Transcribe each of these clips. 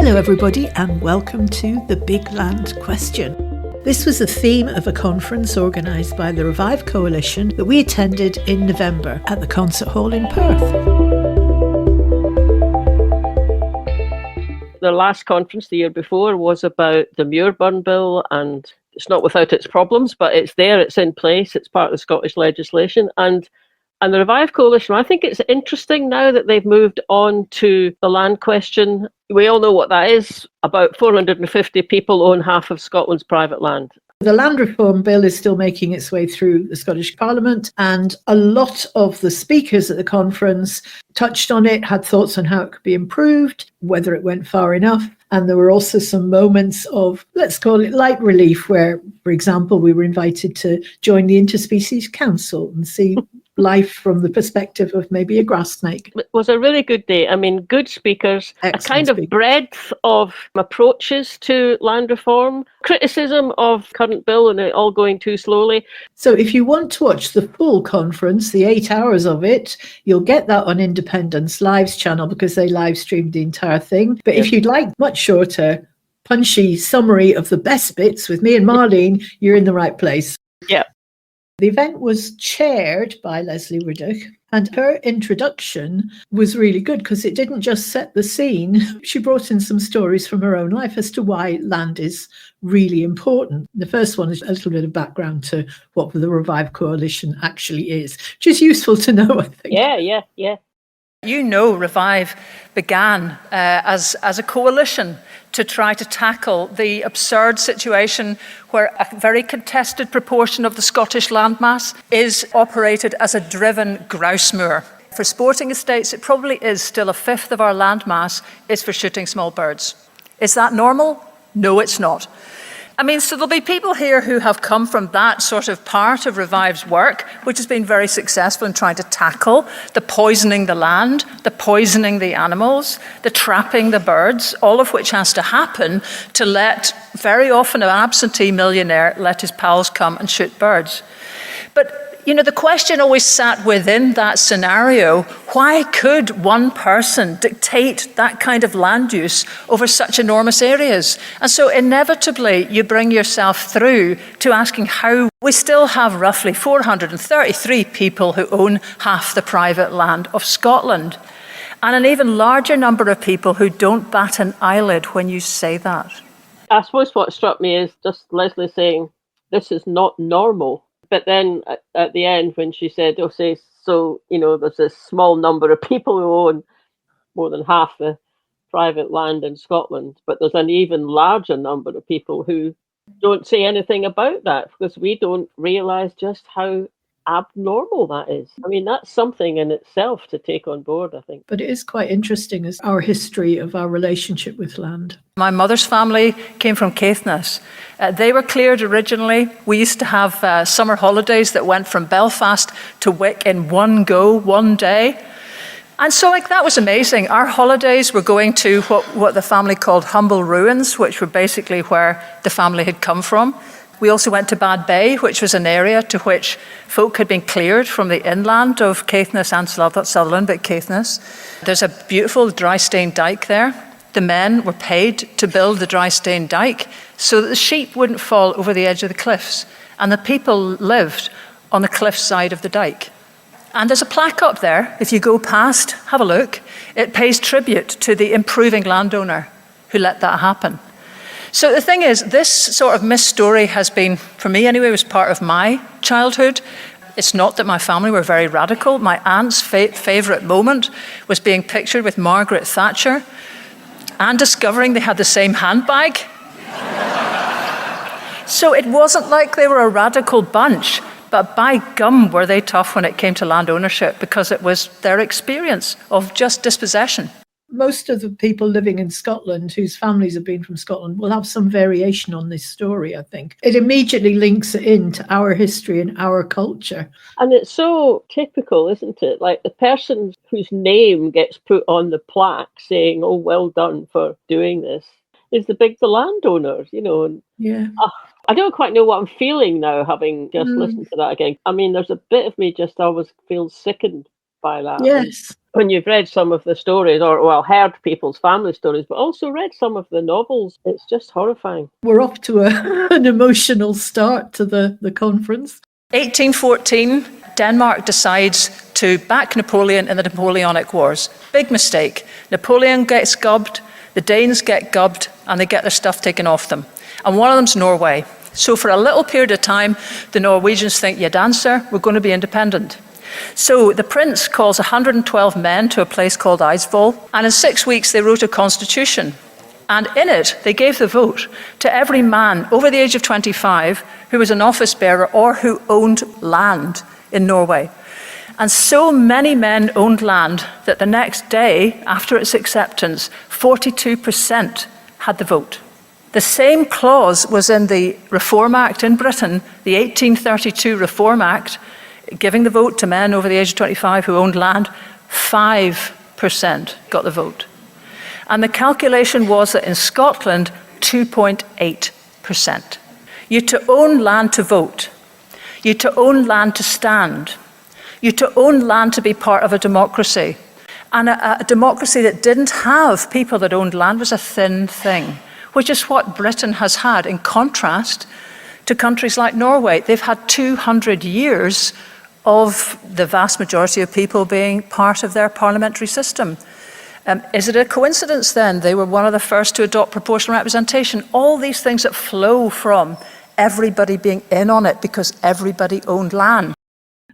Hello everybody and welcome to The Big Land Question. This was the theme of a conference organised by the Revive Coalition that we attended in November at the Concert Hall in Perth. The last conference the year before was about the Muirburn Bill, and it's not without its problems, but it's there, it's in place, it's part of the Scottish legislation. And the Revive Coalition, I think it's interesting now that they've moved on to the land question. We all know what that is. About 450 people own half of Scotland's private land. The Land Reform Bill is still making its way through the Scottish Parliament, and a lot of the speakers at the conference touched on it, had thoughts on how it could be improved, whether it went far enough. And there were also some moments of, let's call it light relief, where, for example, we were invited to join the Interspecies Council and see life from the perspective of maybe a grass snake. It was a really good day. I mean, good speakers, excellent, a kind of breadth of approaches to land reform, criticism of current bill and it all going too slowly. So if you want to watch the full conference, the 8 hours of it, you'll get that on Independence Live's channel because they live streamed the entire thing. But if you'd like much shorter, punchy summary of the best bits with me and Marlene, you're in the right place. Yeah. The event was chaired by Lesley Riddoch, and her introduction was really good because it didn't just set the scene. She brought in some stories from her own life as to why land is really important. The first one is a little bit of background to what the Revive Coalition actually is, which is useful to know, I think. Yeah. You know, Revive began as a coalition to try to tackle the absurd situation where a very contested proportion of the Scottish landmass is operated as a driven grouse moor. For sporting estates, it probably is still a fifth of our landmass is for shooting small birds. Is that normal? No, it's not. I mean, so there'll be people here who have come from that sort of part of Revive's work, which has been very successful in trying to tackle the poisoning the land, the poisoning the animals, the trapping the birds, all of which has to happen to let, very often an absentee millionaire, let his pals come and shoot birds. But you know, the question always sat within that scenario, why could one person dictate that kind of land use over such enormous areas? And so inevitably you bring yourself through to asking how we still have roughly 433 people who own half the private land of Scotland, and an even larger number of people who don't bat an eyelid when you say that. I suppose what struck me is just Lesley saying, this is not normal. But then at the end, when she said, so, you know, there's a small number of people who own more than half the private land in Scotland, but there's an even larger number of people who don't say anything about that because we don't realise just how abnormal that is. I mean, that's something in itself to take on board, I think. But it is quite interesting as our history of our relationship with land. My mother's family came from Caithness. They were cleared originally. We used to have summer holidays that went from Belfast to Wick in one go, one day. And so that was amazing. Our holidays were going to what the family called humble ruins, which were basically where the family had come from. We also went to Bad Bay, which was an area to which folk had been cleared from the inland of Caithness and Sutherland, but Caithness. There's a beautiful dry stone dike there. The men were paid to build the dry stone dike so that the sheep wouldn't fall over the edge of the cliffs. And the people lived on the cliff side of the dike. And there's a plaque up there. If you go past, have a look. It pays tribute to the improving landowner who let that happen. So the thing is, this sort of missed story has been, for me anyway, was part of my childhood. It's not that my family were very radical. My aunt's favourite moment was being pictured with Margaret Thatcher and discovering they had the same handbag. So it wasn't like they were a radical bunch, but by gum were they tough when it came to land ownership because it was their experience of just dispossession. Most of the people living in Scotland whose families have been from Scotland will have some variation on this story, I think. It immediately links it into our history and our culture. And it's so typical, isn't it? Like the person whose name gets put on the plaque saying, oh, well done for doing this, is the landowner, you know. And, yeah. I don't quite know what I'm feeling now, having just listened to that again. I mean, there's a bit of me just always feels sickened by that. Yes. when you've read some of the stories, or well, heard people's family stories, but also read some of the novels, it's just horrifying. We're off to an emotional start to the conference. 1814, Denmark decides to back Napoleon in the Napoleonic Wars. Big mistake. Napoleon gets gubbed, the Danes get gubbed, and they get their stuff taken off them. And one of them's Norway. So for a little period of time, the Norwegians think, you dancer, we're going to be independent. So the prince calls 112 men to a place called Eidsvoll, and in 6 weeks they wrote a constitution. And in it, they gave the vote to every man over the age of 25 who was an office bearer or who owned land in Norway. And so many men owned land that the next day, after its acceptance, 42% had the vote. The same clause was in the Reform Act in Britain, the 1832 Reform Act, giving the vote to men over the age of 25 who owned land. 5% got the vote. And the calculation was that in Scotland, 2.8%. You to own land to vote. You to own land to stand. You to own land to be part of a democracy. And a democracy that didn't have people that owned land was a thin thing, which is what Britain has had, in contrast to countries like Norway. They've had 200 years of the vast majority of people being part of their parliamentary system. Is it a coincidence then they were one of the first to adopt proportional representation? All these things that flow from everybody being in on it because everybody owned land.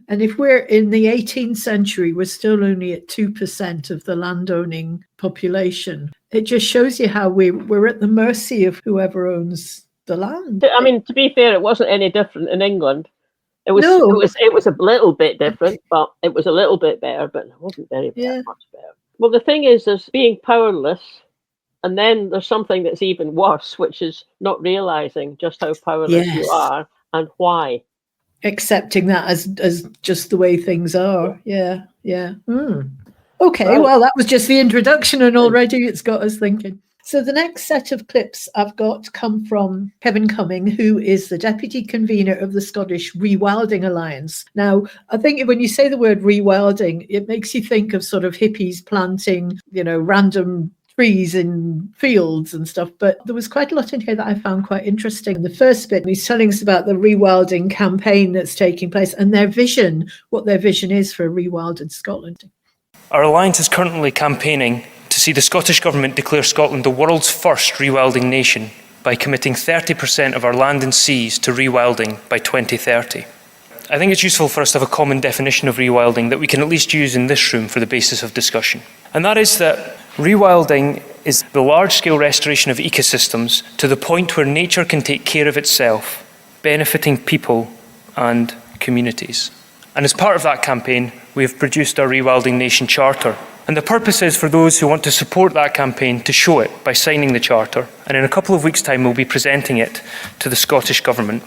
And if we're in the 18th century, we're still only at 2% of the landowning population. It just shows you how we're at the mercy of whoever owns the land. I mean, to be fair, it wasn't any different in England. It was a little bit different, but it was a little bit better, but it wasn't very much better. Well, the thing is, there's being powerless, and then there's something that's even worse, which is not realising just how powerless you are and why. Accepting that as just the way things are. Yeah. Okay, well, that was just the introduction, and already it's got us thinking. So the next set of clips I've got come from Kevin Cumming, who is the deputy convener of the Scottish Rewilding Alliance. Now, I think when you say the word rewilding, it makes you think of sort of hippies planting, random trees in fields and stuff. But there was quite a lot in here that I found quite interesting. The first bit, he's telling us about the rewilding campaign that's taking place and their vision, what their vision is for rewilded Scotland. Our alliance is currently campaigning to see the Scottish Government declare Scotland the world's first rewilding nation by committing 30% of our land and seas to rewilding by 2030. I think it's useful for us to have a common definition of rewilding that we can at least use in this room for the basis of discussion. And that is that rewilding is the large-scale restoration of ecosystems to the point where nature can take care of itself, benefiting people and communities. And as part of that campaign, we have produced our Rewilding Nation Charter. And the purpose is for those who want to support that campaign to show it by signing the Charter. And in a couple of weeks' time, we'll be presenting it to the Scottish Government.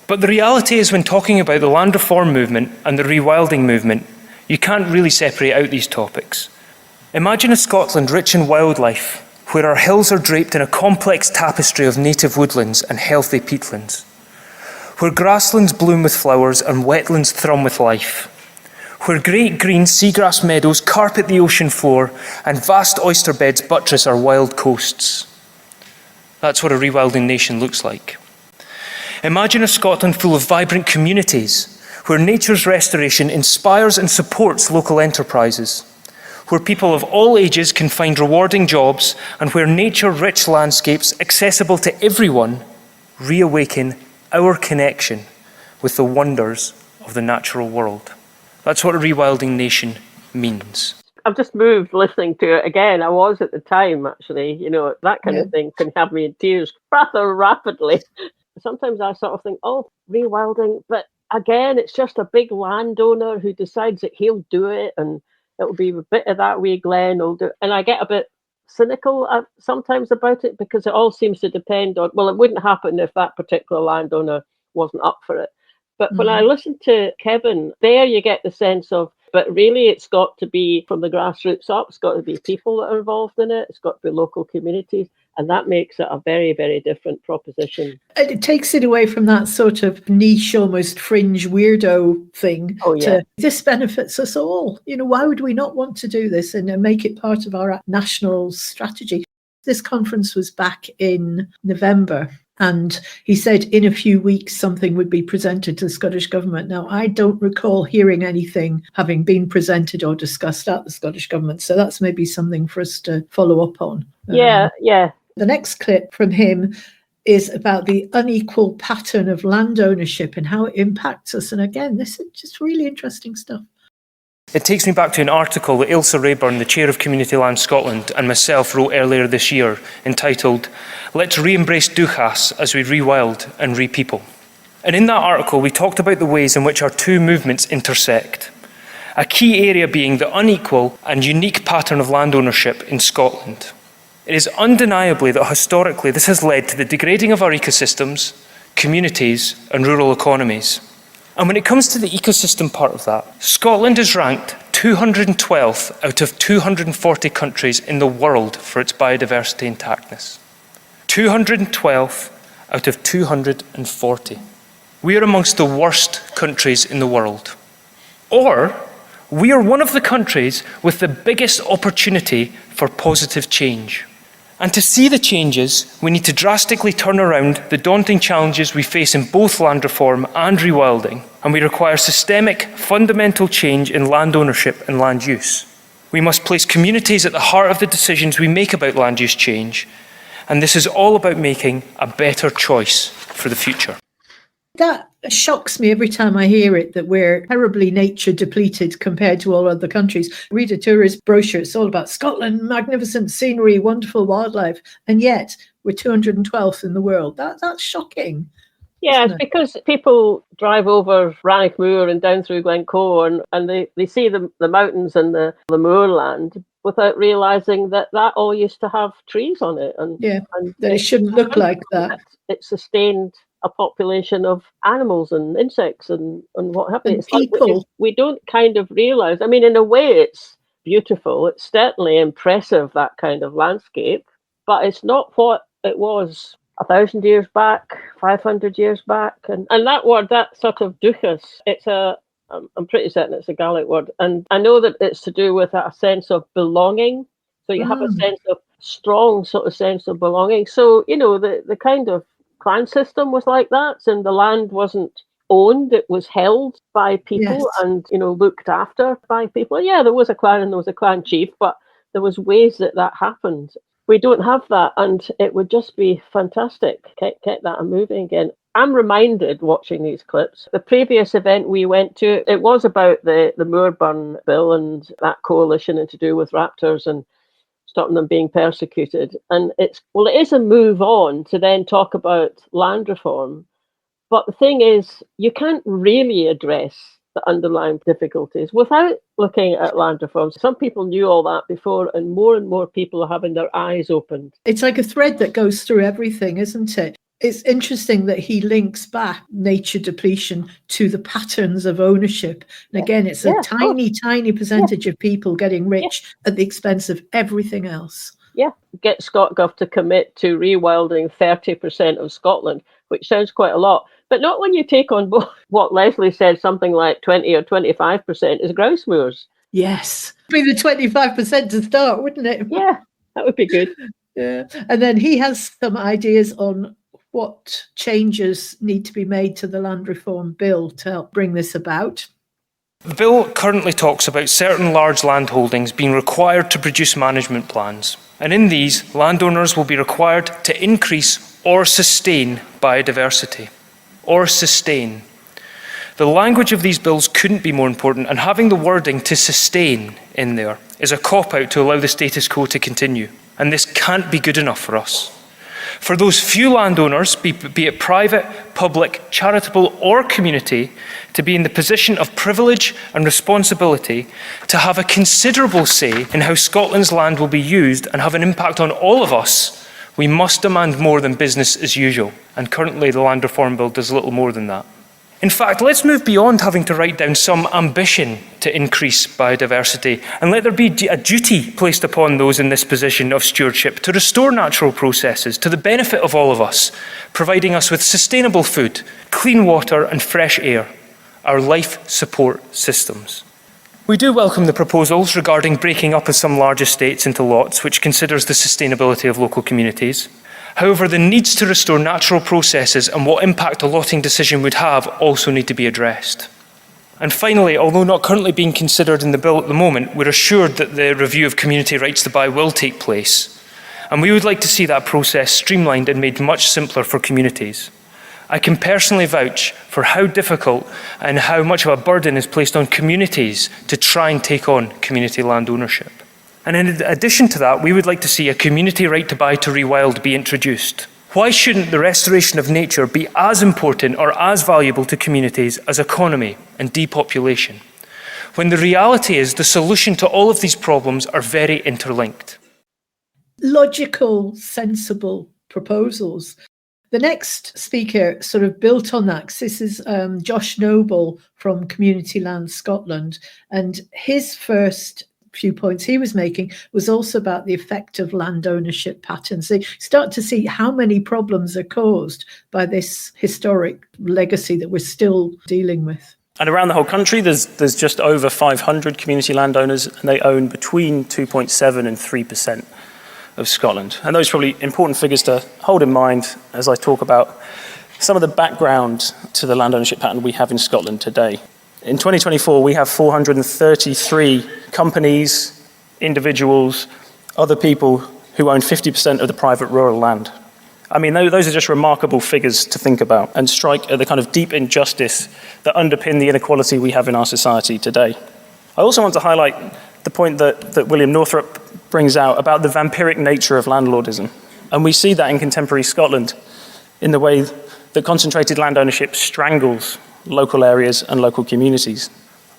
But the reality is, when talking about the land reform movement and the rewilding movement, you can't really separate out these topics. Imagine a Scotland rich in wildlife, where our hills are draped in a complex tapestry of native woodlands and healthy peatlands, where grasslands bloom with flowers and wetlands thrum with life, where great green seagrass meadows carpet the ocean floor and vast oyster beds buttress our wild coasts. That's what a rewilding nation looks like. Imagine a Scotland full of vibrant communities, where nature's restoration inspires and supports local enterprises, where people of all ages can find rewarding jobs, and where nature-rich landscapes accessible to everyone reawaken our connection with the wonders of the natural world. That's what a rewilding nation means. I've just moved listening to it again. I was at the time, actually. That kind of thing can have me in tears rather rapidly. Sometimes I sort of think, rewilding. But again, it's just a big landowner who decides that he'll do it, and it'll be a bit of that wee glen. And I get a bit cynical sometimes about it, because it all seems to depend on, it wouldn't happen if that particular landowner wasn't up for it. But when I listen to Kevin, there you get the sense of, but really it's got to be from the grassroots up. It's got to be people that are involved in it. It's got to be local communities. And that makes it a very, very different proposition. And it takes it away from that sort of niche, almost fringe weirdo thing to this benefits us all. Why would we not want to do this and make it part of our national strategy? This conference was back in November, and he said in a few weeks something would be presented to the Scottish Government. Now, I don't recall hearing anything having been presented or discussed at the Scottish Government, so that's maybe something for us to follow up on. Yeah. The next clip from him is about the unequal pattern of land ownership and how it impacts us. And again, this is just really interesting stuff. It takes me back to an article that Ailsa Rayburn, the Chair of Community Land Scotland, and myself wrote earlier this year, entitled, "Let's Re-Embrace Dúchas as we Rewild and Repeople." And in that article, we talked about the ways in which our two movements intersect. A key area being the unequal and unique pattern of land ownership in Scotland. It is undeniably that historically this has led to the degrading of our ecosystems, communities, and rural economies. And when it comes to the ecosystem part of that, Scotland is ranked 212th out of 240 countries in the world for its biodiversity intactness. 212th out of 240. We are amongst the worst countries in the world. Or, we are one of the countries with the biggest opportunity for positive change. And to see the changes, we need to drastically turn around the daunting challenges we face in both land reform and rewilding, and we require systemic, fundamental change in land ownership and land use. We must place communities at the heart of the decisions we make about land use change, and this is all about making a better choice for the future. That shocks me every time I hear it, that we're terribly nature depleted compared to all other countries. Read a tourist brochure, it's all about Scotland, magnificent scenery, wonderful wildlife, and yet we're 212th in the world. That's shocking. Yeah, it's because people drive over Rannochmoor and down through Glencoe and they see the mountains and the moorland without realising that all used to have trees on it. And that it shouldn't look like that. It sustained a population of animals and insects and what have you. It's people. Like we don't kind of realise. I mean, in a way, it's beautiful. It's certainly impressive, that kind of landscape, but it's not what it was 1,000 years back, 500 years back. And that word, that sort of dúchas, I'm pretty certain it's a Gaelic word. And I know that it's to do with a sense of belonging. So you have a sense of strong sort of sense of belonging. So, the kind of clan system was like that, and the land wasn't owned, it was held by people and looked after by people. Yeah, there was a clan and there was a clan chief, but there was ways that happened. We don't have that, and it would just be fantastic. Get that moving again. I'm reminded watching these clips, the previous event we went to, it was about the Moorburn Bill and that coalition and to do with raptors and stopping them being persecuted. And it is a move on to then talk about land reform. But the thing is, you can't really address the underlying difficulties without looking at land reform. Some people knew all that before, and more people are having their eyes opened. It's like a thread that goes through everything, isn't it? It's interesting that he links back nature depletion to the patterns of ownership. And again, it's a tiny percentage of people getting rich at the expense of everything else. Yeah, get ScotGov to commit to rewilding 30% of Scotland, which sounds quite a lot. But not when you take on what Lesley said, something like 20 or 25% is grouse moors. Yes. Be the 25% to start, wouldn't it? Yeah, that would be good. Yeah. And then he has some ideas on what changes need to be made to the land reform bill to help bring this about. The bill currently talks about certain large landholdings being required to produce management plans. And in these, landowners will be required to increase or sustain biodiversity. Or sustain. The language of these bills couldn't be more important, and having the wording to sustain in there is a cop-out to allow the status quo to continue. And this can't be good enough for us. For those few landowners, be it private, public, charitable or community, to be in the position of privilege and responsibility to have a considerable say in how Scotland's land will be used and have an impact on all of us, we must demand more than business as usual. And currently the Land Reform Bill does little more than that. In fact, let's move beyond having to write down some ambition to increase biodiversity and let there be a duty placed upon those in this position of stewardship to restore natural processes to the benefit of all of us, providing us with sustainable food, clean water and fresh air, our life support systems. We do welcome the proposals regarding breaking up of some large estates into lots, which considers the sustainability of local communities. However, the needs to restore natural processes and what impact a lotting decision would have also need to be addressed. And finally, although not currently being considered in the bill at the moment, we're assured that the review of community rights to buy will take place. And we would like to see that process streamlined and made much simpler for communities. I can personally vouch for how difficult and how much of a burden is placed on communities to try and take on community land ownership. And in addition to that, we would like to see a community right to buy to rewild be introduced. Why shouldn't the restoration of nature be as important or as valuable to communities as economy and depopulation? When the reality is the solution to all of these problems are very interlinked. Logical, sensible proposals. The next speaker sort of built on that, 'cause this is Josh Noble from Community Land Scotland, and his first few points he was making was also about the effect of land ownership patterns. They start to see how many problems are caused by this historic legacy that we're still dealing with. And around the whole country, there's just over 500 community landowners, and they own between 2.7 and 3% of Scotland. And those are probably important figures to hold in mind as I talk about some of the background to the land ownership pattern we have in Scotland today. In 2024, we have 433 companies, individuals, other people who own 50% of the private rural land. I mean, those are just remarkable figures to think about and strike at the kind of deep injustice that underpin the inequality we have in our society today. I also want to highlight the point that William Northrop brings out about the vampiric nature of landlordism. And we see that in contemporary Scotland in the way that concentrated land ownership strangles local areas and local communities.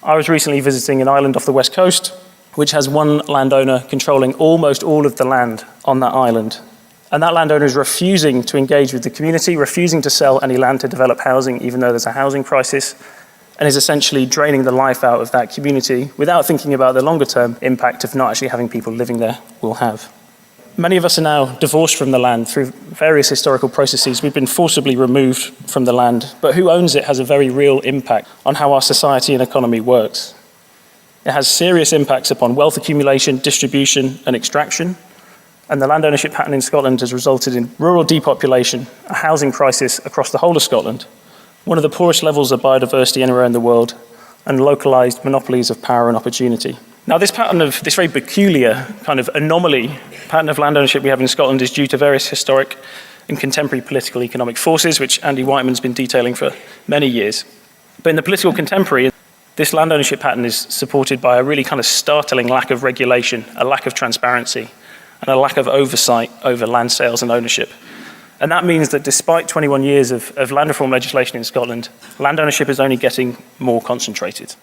I was recently visiting an island off the west coast, which has one landowner controlling almost all of the land on that island. And that landowner is refusing to engage with the community, refusing to sell any land to develop housing, even though there's a housing crisis, and is essentially draining the life out of that community without thinking about the longer term impact of not actually having people living there will have. Many of us are now divorced from the land through various historical processes. We've been forcibly removed from the land, but who owns it has a very real impact on how our society and economy works. It has serious impacts upon wealth accumulation, distribution, and extraction, and the land ownership pattern in Scotland has resulted in rural depopulation, a housing crisis across the whole of Scotland, one of the poorest levels of biodiversity anywhere in the world, and localised monopolies of power and opportunity. Now, this very peculiar kind of anomaly pattern of land ownership we have in Scotland is due to various historic and contemporary political economic forces, which Andy Whiteman's been detailing for many years. But in the political contemporary, this land ownership pattern is supported by a really kind of startling lack of regulation, a lack of transparency, and a lack of oversight over land sales and ownership. And that means that despite 21 years of land reform legislation in Scotland, land ownership is only getting more concentrated.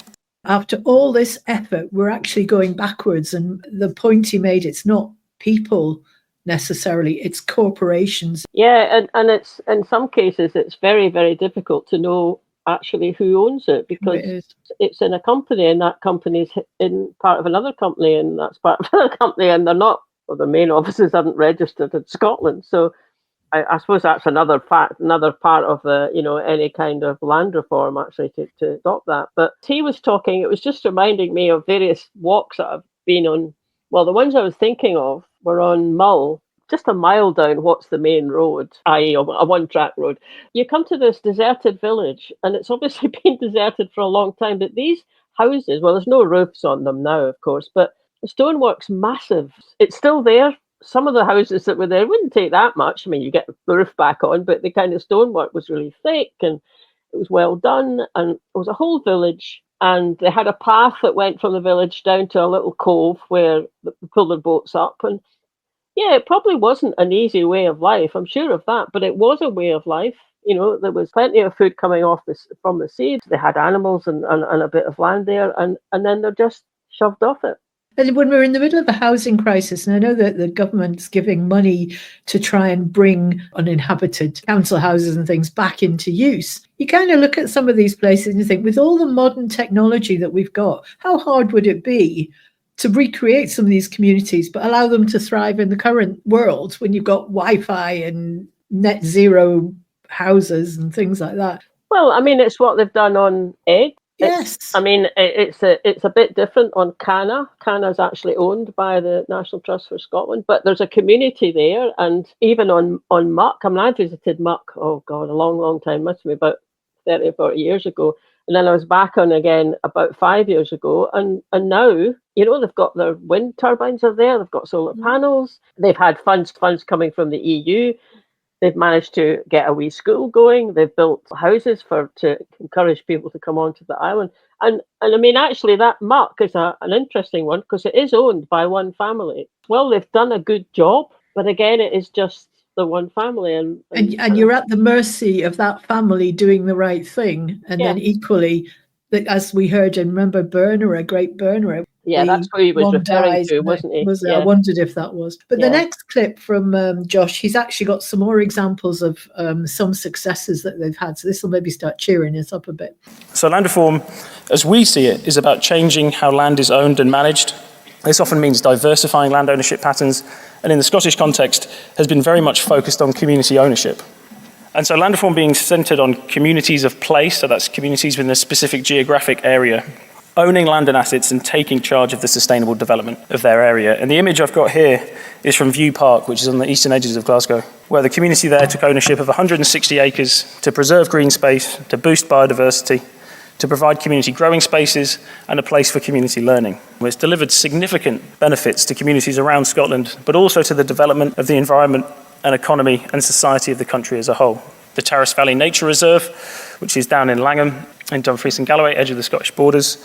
After all this effort, we're actually going backwards. And the point he made, it's not people necessarily, it's corporations. Yeah, and it's in some cases it's very, very difficult to know actually who owns it, because it's in a company, and that company's in part of another company, and that's part of another company, and they're not, well, their main offices aren't registered in Scotland. So I suppose that's another part of the, any kind of land reform, actually, to stop that. But he was talking, it was just reminding me of various walks that I've been on. Well, the ones I was thinking of were on Mull, just a mile down what's the main road, i.e. a one-track road. You come to this deserted village, and it's obviously been deserted for a long time, but these houses, well, there's no roofs on them now, of course, but the stonework's massive. It's still there. Some of the houses that were there wouldn't take that much. I mean, you get the roof back on, but the kind of stonework was really thick, and it was well done, and it was a whole village, and they had a path that went from the village down to a little cove where they pulled their boats up. And yeah, it probably wasn't an easy way of life, I'm sure of that, but it was a way of life. There was plenty of food coming off from the sea. They had animals and a bit of land there, and then they're just shoved off it. And when we're in the middle of a housing crisis, and I know that the government's giving money to try and bring uninhabited council houses and things back into use, you kind of look at some of these places and you think, with all the modern technology that we've got, how hard would it be to recreate some of these communities, but allow them to thrive in the current world when you've got Wi-Fi and net zero houses and things like that? Well, I mean, it's what they've done on Egg. Yes. It's a bit different on Canna. Canna is actually owned by the National Trust for Scotland, but there's a community there. And even on Muck, I visited Muck, oh God, a long, long time, must be about 30 or 40 years ago. And then I was back on again about 5 years ago. And now, they've got their wind turbines are there. They've got solar panels. They've had funds coming from the EU. They've managed to get a wee school going. They've built houses to encourage people to come onto the island. And I mean, actually, that Muck is an interesting one because it is owned by one family. Well, they've done a good job, but again, it is just the one family. And you're at the mercy of that family doing the right thing. And then equally, as we heard, and remember Great Bernera. Yeah, that's who he was referring to, wasn't he? I wondered if that was. But the next clip from Josh, he's actually got some more examples of some successes that they've had. So this will maybe start cheering us up a bit. So land reform, as we see it, is about changing how land is owned and managed. This often means diversifying land ownership patterns, and in the Scottish context, has been very much focused on community ownership. And so land reform being centred on communities of place, so that's communities within a specific geographic area, owning land and assets and taking charge of the sustainable development of their area. And the image I've got here is from View Park, which is on the eastern edges of Glasgow, where the community there took ownership of 160 acres to preserve green space, to boost biodiversity, to provide community growing spaces and a place for community learning. It's delivered significant benefits to communities around Scotland, but also to the development of the environment and economy and society of the country as a whole. The Tarras Valley Nature Reserve, which is down in Langham, in Dumfries and Galloway, edge of the Scottish borders,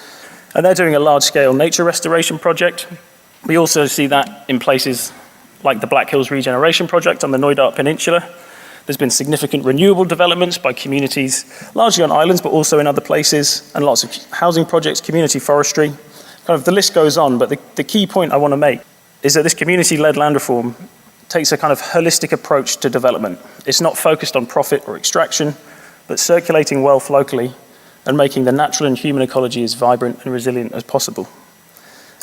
and they're doing a large-scale nature restoration project. We also see that in places like the Black Hills Regeneration Project on the Knoydart Peninsula. There's been significant renewable developments by communities, largely on islands, but also in other places, and lots of housing projects, community forestry. Kind of the list goes on, but the key point I want to make is that this community-led land reform takes a kind of holistic approach to development. It's not focused on profit or extraction, but circulating wealth locally and making the natural and human ecology as vibrant and resilient as possible.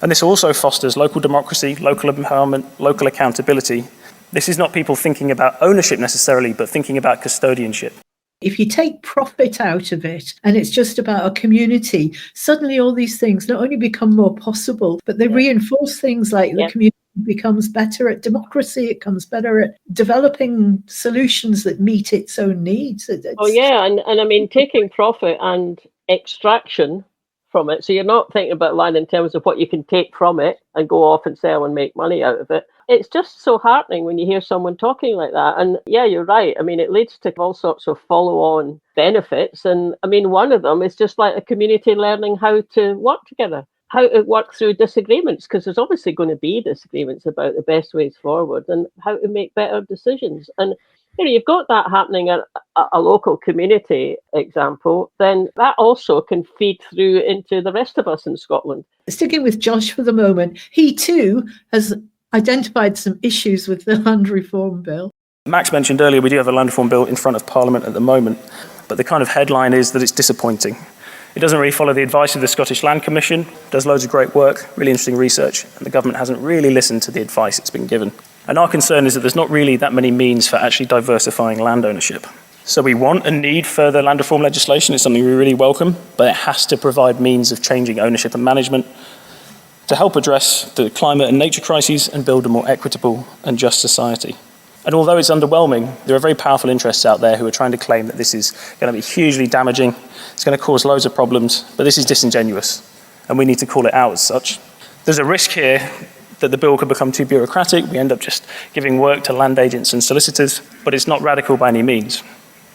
And this also fosters local democracy, local empowerment, local accountability. This is not people thinking about ownership necessarily, but thinking about custodianship. If you take profit out of it and it's just about a community, suddenly all these things not only become more possible, but they reinforce things like the community becomes better at democracy, it becomes better at developing solutions that meet its own needs. And I mean, taking profit and extraction from it, so you're not thinking about land in terms of what you can take from it and go off and sell and make money out of it. It's just so heartening when you hear someone talking like that. And yeah, you're right. I mean, it leads to all sorts of follow-on benefits. And I mean, one of them is just like a community learning how to work together, how to work through disagreements, because there's obviously going to be disagreements about the best ways forward and how to make better decisions. And you've got that happening at a local community example, then that also can feed through into the rest of us in Scotland. Sticking with Josh for the moment, he too has identified some issues with the Land Reform Bill. Max mentioned earlier we do have a Land Reform Bill in front of Parliament at the moment, but the kind of headline is that it's disappointing. It doesn't really follow the advice of the Scottish Land Commission, does loads of great work, really interesting research, and the government hasn't really listened to the advice it's been given. And our concern is that there's not really that many means for actually diversifying land ownership. So we want and need further land reform legislation. It's something we really welcome, but it has to provide means of changing ownership and management to help address the climate and nature crises and build a more equitable and just society. And although it's underwhelming, there are very powerful interests out there who are trying to claim that this is going to be hugely damaging, it's going to cause loads of problems, but this is disingenuous, and we need to call it out as such. There's a risk here that the bill could become too bureaucratic. We end up just giving work to land agents and solicitors, but it's not radical by any means.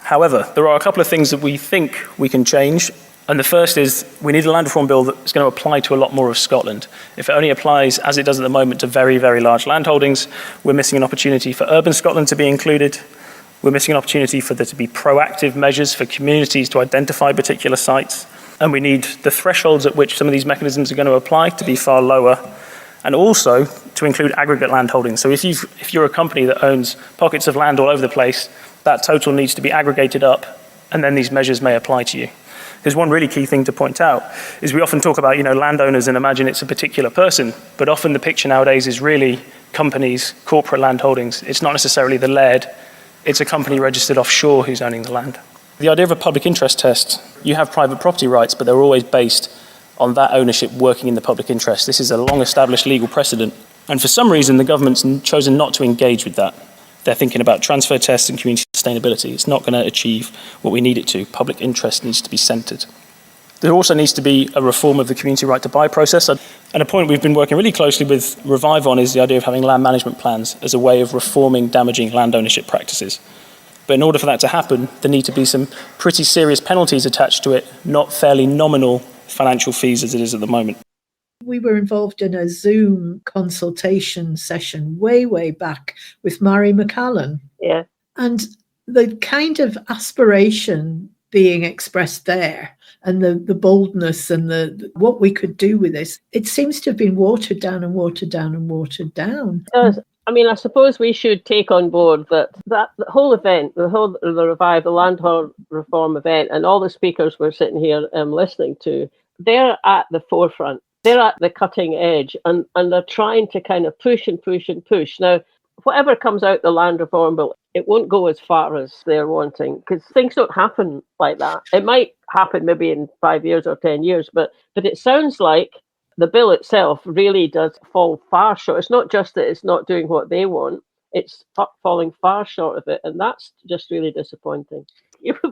However, there are a couple of things that we think we can change. And the first is we need a land reform bill that's going to apply to a lot more of Scotland. If it only applies, as it does at the moment, to very, very large landholdings, we're missing an opportunity for urban Scotland to be included. We're missing an opportunity for there to be proactive measures for communities to identify particular sites. And we need the thresholds at which some of these mechanisms are going to apply to be far lower. and also to include aggregate land holdings. So if you're a company that owns pockets of land all over the place, that total needs to be aggregated up, and then these measures may apply to you. Because one really key thing to point out is we often talk about, landowners and imagine it's a particular person, but often the picture nowadays is really companies, corporate land holdings. It's not necessarily the laird, it's a company registered offshore who's owning the land. The idea of a public interest test, you have private property rights, but they're always based on that ownership working in the public interest. This is a long-established legal precedent, and for some reason the government's chosen not to engage with that. They're thinking about transfer tests and community sustainability. It's not going to achieve what we need it to. Public interest needs to be centred. There also needs to be a reform of the community right to buy process, and a point we've been working really closely with Revive on is the idea of having land management plans as a way of reforming damaging land ownership practices. But in order for that to happen, there need to be some pretty serious penalties attached to it, not fairly nominal financial fees as it is at the moment. We were involved in a Zoom consultation session way back with Mhairi McFarlane. Yeah. And the kind of aspiration being expressed there and the boldness and the what we could do with this, it seems to have been watered down and watered down and watered down. It does. I mean, I suppose we should take on board that the whole event, the Revive, the land reform event, and all the speakers we're sitting here listening to, they're at the forefront. They're at the cutting edge, and they're trying to kind of push and push and push. Now, whatever comes out the land reform bill, it won't go as far as they're wanting, because things don't happen like that. It might happen maybe in 5 years or 10 years, but it sounds like the bill itself really does fall far short. It's not just that it's not doing what they want, it's falling far short of it, and that's just really disappointing.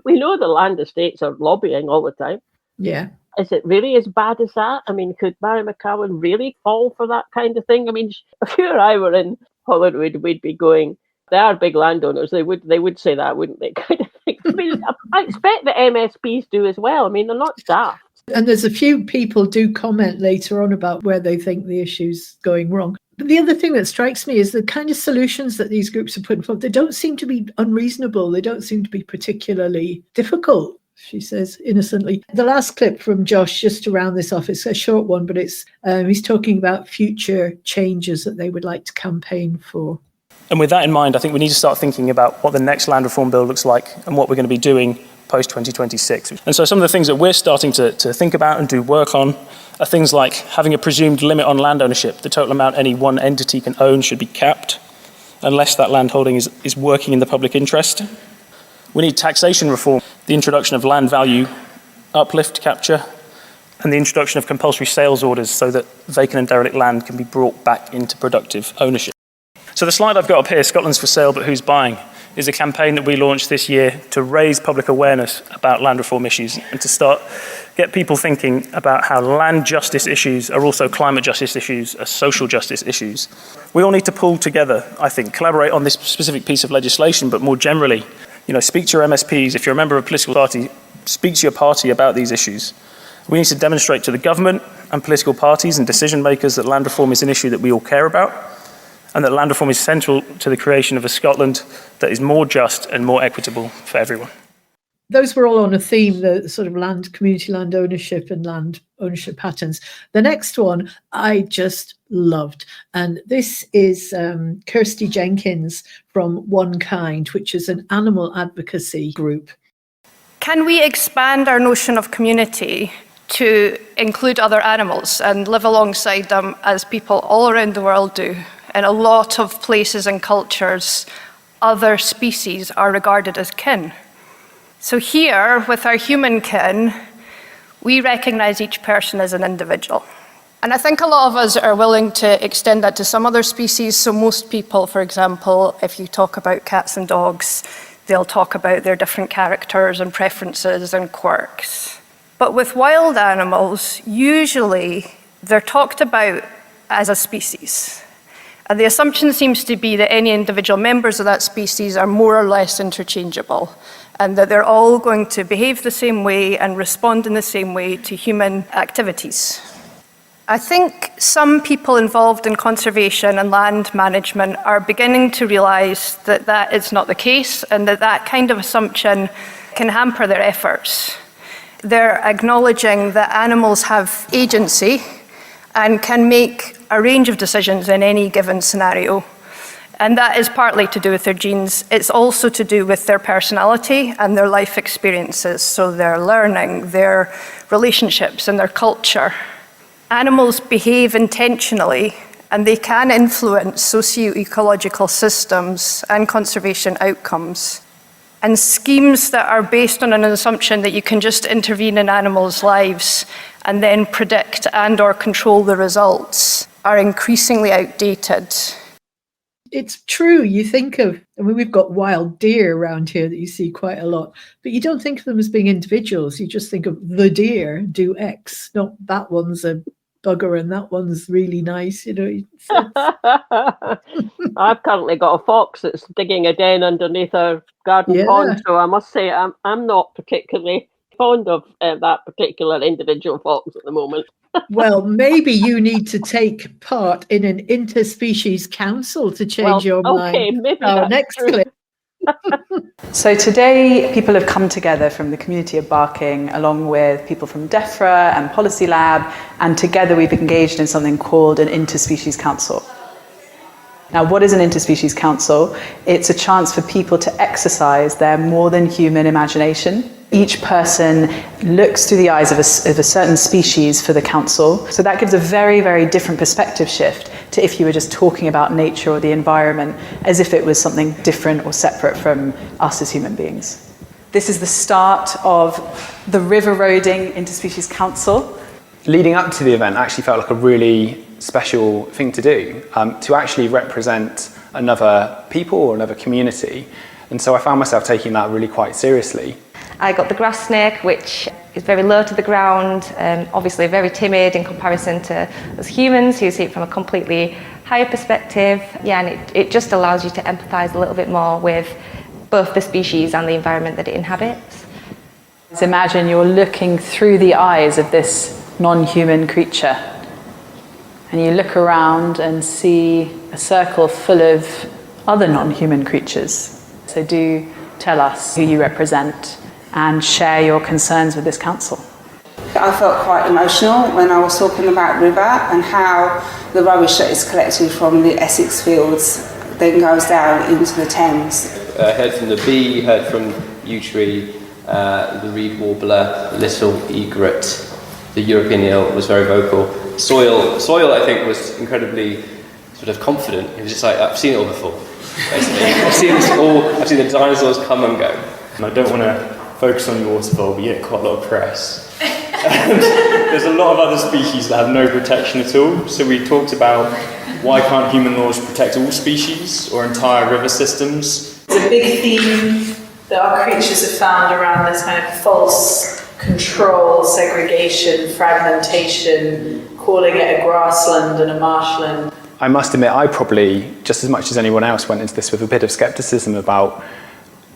We know the land estates are lobbying all the time. Yeah. Is it really as bad as that? I mean, could Mhairi McFarlane really fall for that kind of thing? I mean, if you or I were in Hollywood, we'd be going, they are big landowners. They would say that, wouldn't they? Kind of thing. I mean, I expect the MSPs do as well. I mean, they're not daft. And there's a few people do comment later on about where they think the issue's going wrong. But the other thing that strikes me is the kind of solutions that these groups are putting forward. They don't seem to be unreasonable. They don't seem to be particularly difficult, she says innocently. The last clip from Josh, just to round this off, it's a short one, but it's he's talking about future changes that they would like to campaign for. And with that in mind, I think we need to start thinking about what the next land reform bill looks like and what we're going to be doing post-2026. And so some of the things that we're starting to think about and do work on are things like having a presumed limit on land ownership. The total amount any one entity can own should be capped unless that land holding is working in the public interest. We need taxation reform, the introduction of land value uplift capture, and the introduction of compulsory sales orders so that vacant and derelict land can be brought back into productive ownership. So the slide I've got up here, Scotland's for sale but who's buying, is a campaign that we launched this year to raise public awareness about land reform issues and to get people thinking about how land justice issues are also climate justice issues, are social justice issues. We all need to pull together, I think, collaborate on this specific piece of legislation, but more generally, speak to your MSPs. If you're a member of a political party, speak to your party about these issues. We need to demonstrate to the government and political parties and decision makers that land reform is an issue that we all care about, and that land reform is central to the creation of a Scotland that is more just and more equitable for everyone. Those were all on a theme, the sort of community land ownership and land ownership patterns. The next one I just loved. And this is Kirsty Jenkins from Onekind, which is an animal advocacy group. Can we expand our notion of community to include other animals and live alongside them as people all around the world do? In a lot of places and cultures, other species are regarded as kin. So here, with our human kin, we recognise each person as an individual. And I think a lot of us are willing to extend that to some other species. So most people, for example, if you talk about cats and dogs, they'll talk about their different characters and preferences and quirks. But with wild animals, usually they're talked about as a species. And the assumption seems to be that any individual members of that species are more or less interchangeable, and that they're all going to behave the same way and respond in the same way to human activities. I think some people involved in conservation and land management are beginning to realise that that is not the case, and that kind of assumption can hamper their efforts. They're acknowledging that animals have agency, and can make a range of decisions in any given scenario. And that is partly to do with their genes. It's also to do with their personality and their life experiences, so their learning, their relationships, and their culture. Animals behave intentionally, and they can influence socio-ecological systems and conservation outcomes. And schemes that are based on an assumption that you can just intervene in animals' lives and then predict and/or control the results are increasingly outdated. It's true. You think of, we've got wild deer around here that you see quite a lot, but you don't think of them as being individuals. You just think of the deer do X, not that one's a bugger and that one's really nice, I've currently got a fox that's digging a den underneath our garden pond, so I must say I'm not particularly fond of that particular individual fox at the moment. Well, maybe you need to take part in an interspecies council to change your mind. Okay, maybe Our that's next true. clip. So today, people have come together from the community of Barking, along with people from DEFRA and Policy Lab, and together we've engaged in something called an Interspecies Council. Now, what is an Interspecies Council? It's a chance for people to exercise their more than human imagination. Each person looks through the eyes of a certain species for the council. So that gives a very, very different perspective shift to if you were just talking about nature or the environment as if it was something different or separate from us as human beings. This is the start of the Rewilding Interspecies Council. Leading up to the event actually felt like a really special thing to do, to actually represent another people or another community. And so I found myself taking that really quite seriously. I got the grass snake, which is very low to the ground, obviously very timid in comparison to us humans who see it from a completely higher perspective. Yeah, and it just allows you to empathise a little bit more with both the species and the environment that it inhabits. So imagine you're looking through the eyes of this non-human creature, and you look around and see a circle full of other non-human creatures. So do tell us who you represent and share your concerns with this council. I felt quite emotional when I was talking about river and how the rubbish that is collected from the Essex fields then goes down into the Thames. I heard from the bee, heard from yew tree, the reed warbler, little egret, the European eel was very vocal. Soil I think was incredibly sort of confident. It was just like, I've seen it all before, basically. I've seen the dinosaurs come and go. And I don't want to focus on your waterfall, but you get quite a lot of press. And there's a lot of other species that have no protection at all. So we talked about why can't human laws protect all species or entire river systems. It's a big theme that our creatures have found around this kind of false control, segregation, fragmentation, calling it a grassland and a marshland. I must admit, I probably, just as much as anyone else, went into this with a bit of scepticism about,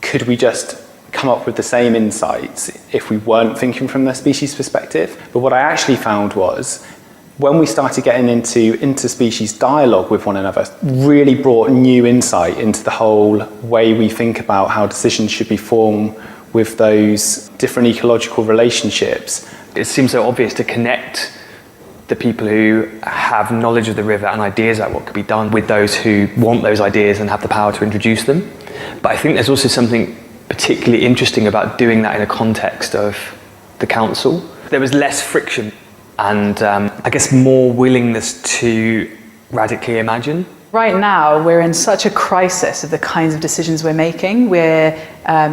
could we just come up with the same insights if we weren't thinking from the species perspective? But what I actually found was, when we started getting into interspecies dialogue with one another, really brought new insight into the whole way we think about how decisions should be formed with those different ecological relationships. It seems so obvious to connect the people who have knowledge of the river and ideas about what could be done with those who want those ideas and have the power to introduce them. But I think there's also something particularly interesting about doing that in a context of the council. There was less friction and I guess more willingness to radically imagine. Right now, we're in such a crisis of the kinds of decisions we're making. We're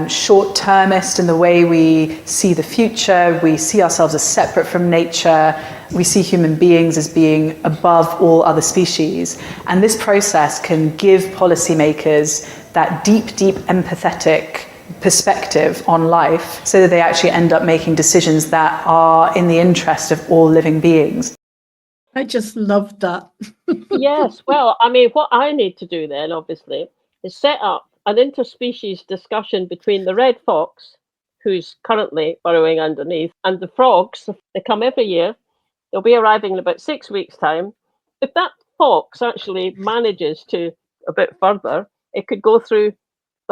short-termist in the way we see the future. We see ourselves as separate from nature. We see human beings as being above all other species. And this process can give policymakers that deep, deep empathetic perspective on life so that they actually end up making decisions that are in the interest of all living beings. I just loved that. Yes, well, I mean, what I need to do then, obviously, is set up an interspecies discussion between the red fox, who's currently burrowing underneath, and the frogs. They come every year. They'll be arriving in about 6 weeks' time. If that fox actually manages to, a bit further, it could go through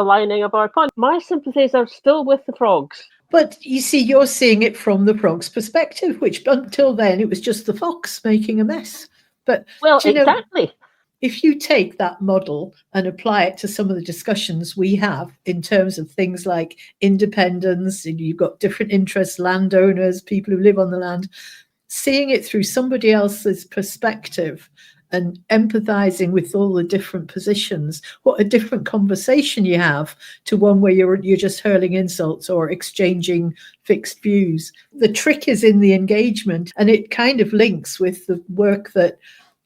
the lining of our pond. My sympathies are still with the frogs. But you see, you're seeing it from the frog's perspective, which until then it was just the fox making a mess. But well, exactly. If you take that model and apply it to some of the discussions we have in terms of things like independence, and you've got different interests, landowners, people who live on the land, seeing it through somebody else's perspective and empathizing with all the different positions, what a different conversation you have to one where you're just hurling insults or exchanging fixed views. The trick is in the engagement, and it kind of links with the work that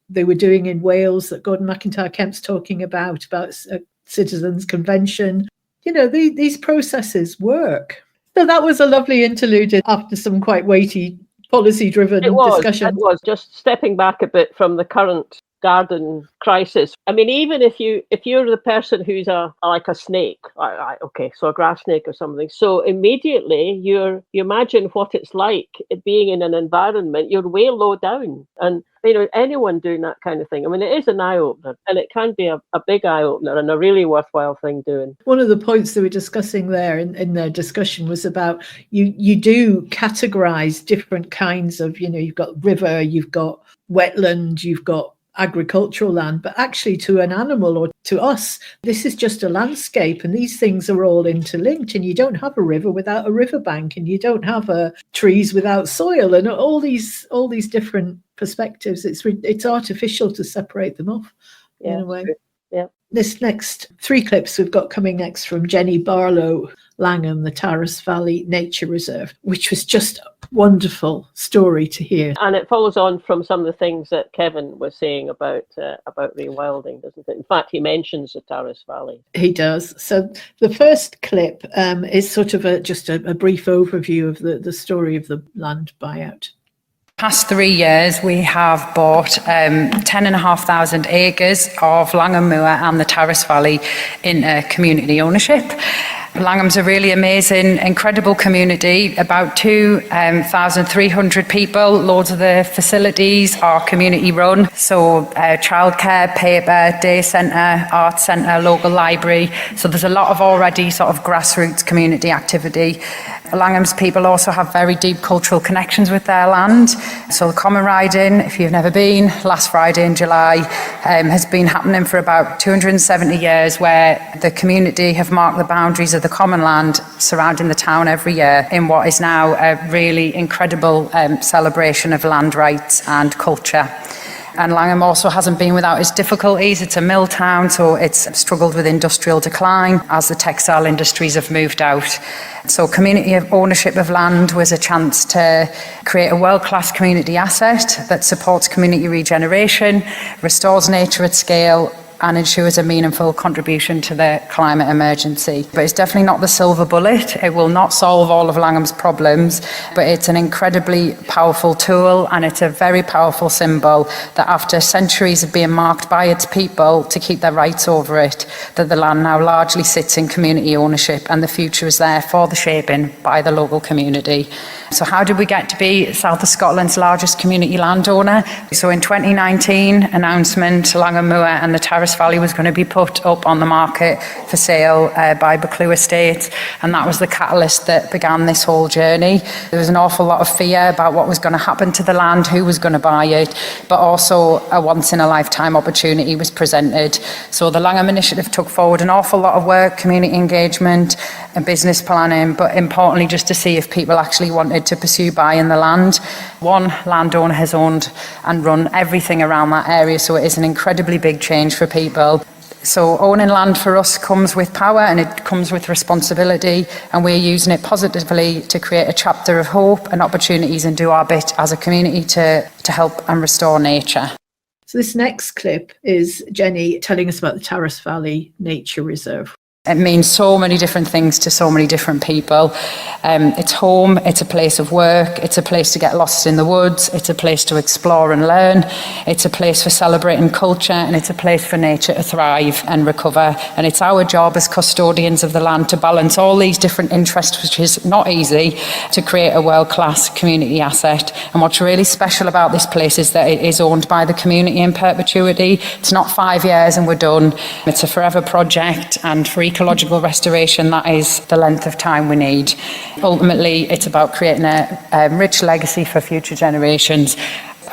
they were doing in Wales that Gordon McIntyre-Kemp's talking about a citizens' convention. You know, these processes work. So that was a lovely interlude after some quite weighty policy-driven discussion. It was just stepping back a bit from the current garden crisis. I mean, even if you're the person who's like a snake, so a grass snake or something, so immediately you imagine what it's like being in an environment, you're way low down. And anyone doing that kind of thing, I mean, it is an eye-opener, and it can be a big eye-opener and a really worthwhile thing doing. One of the points they were discussing there in their discussion was about you do categorize different kinds of, you've got river, you've got wetland, you've got agricultural land, but actually to an animal or to us, this is just a landscape, and these things are all interlinked, and you don't have a river without a riverbank, and you don't have trees without soil, and all these different perspectives. It's artificial to separate them off in a way. Yeah. This next 3 clips we've got coming next from Jenny Barlow, Langham, the Tarras Valley Nature Reserve, which was just a wonderful story to hear. And it follows on from some of the things that Kevin was saying about rewilding, doesn't it? In fact, he mentions the Tarras Valley. He does. So the first clip is sort of just a brief overview of the story of the land buyout. Past 3 years, we have bought 10,500 acres of Langham Moor and the Tarras Valley in community ownership. Langham's a really amazing, incredible community, about 2,300 people. Loads of the facilities are community run. So childcare, paper, day centre, arts centre, local library. So there's a lot of already sort of grassroots community activity. Langham's people also have very deep cultural connections with their land. So the Common Riding, if you've never been, last Friday in July, has been happening for about 270 years, where the community have marked the boundaries of the common land surrounding the town every year in what is now a really incredible celebration of land rights and culture. And Langham also hasn't been without its difficulties. It's a mill town, so it's struggled with industrial decline as the textile industries have moved out. So community ownership of land was a chance to create a world-class community asset that supports community regeneration, restores nature at scale, and ensures a meaningful contribution to the climate emergency. But it's definitely not the silver bullet. It will not solve all of Langham's problems, but it's an incredibly powerful tool, and it's a very powerful symbol that after centuries of being marked by its people to keep their rights over it, that the land now largely sits in community ownership, and the future is there for the shaping by the local community. So how did we get to be South of Scotland's largest community landowner? So in 2019, announcement, Langham Moor and the Tarras Valley was going to be put up on the market for sale by Barlow Estate, and that was the catalyst that began this whole journey. There was an awful lot of fear about what was going to happen to the land, who was going to buy it, but also a once-in-a-lifetime opportunity was presented. So the Langham Initiative took forward an awful lot of work, community engagement and business planning, but importantly just to see if people actually wanted to pursue buying the land. One landowner has owned and run everything around that area, so it is an incredibly big change for people. So owning land for us comes with power, and it comes with responsibility, and we're using it positively to create a chapter of hope and opportunities and do our bit as a community to help and restore nature. So this next clip is Jenny telling us about the Tarras Valley Nature Reserve. It means so many different things to so many different people. It's home, it's a place of work, it's a place to get lost in the woods, it's a place to explore and learn, it's a place for celebrating culture, and it's a place for nature to thrive and recover. And it's our job as custodians of the land to balance all these different interests, which is not easy, to create a world-class community asset. And what's really special about this place is that it is owned by the community in perpetuity. It's not 5 years and we're done. It's a forever project, and for ecological restoration, that is the length of time we need. Ultimately, it's about creating a rich legacy for future generations.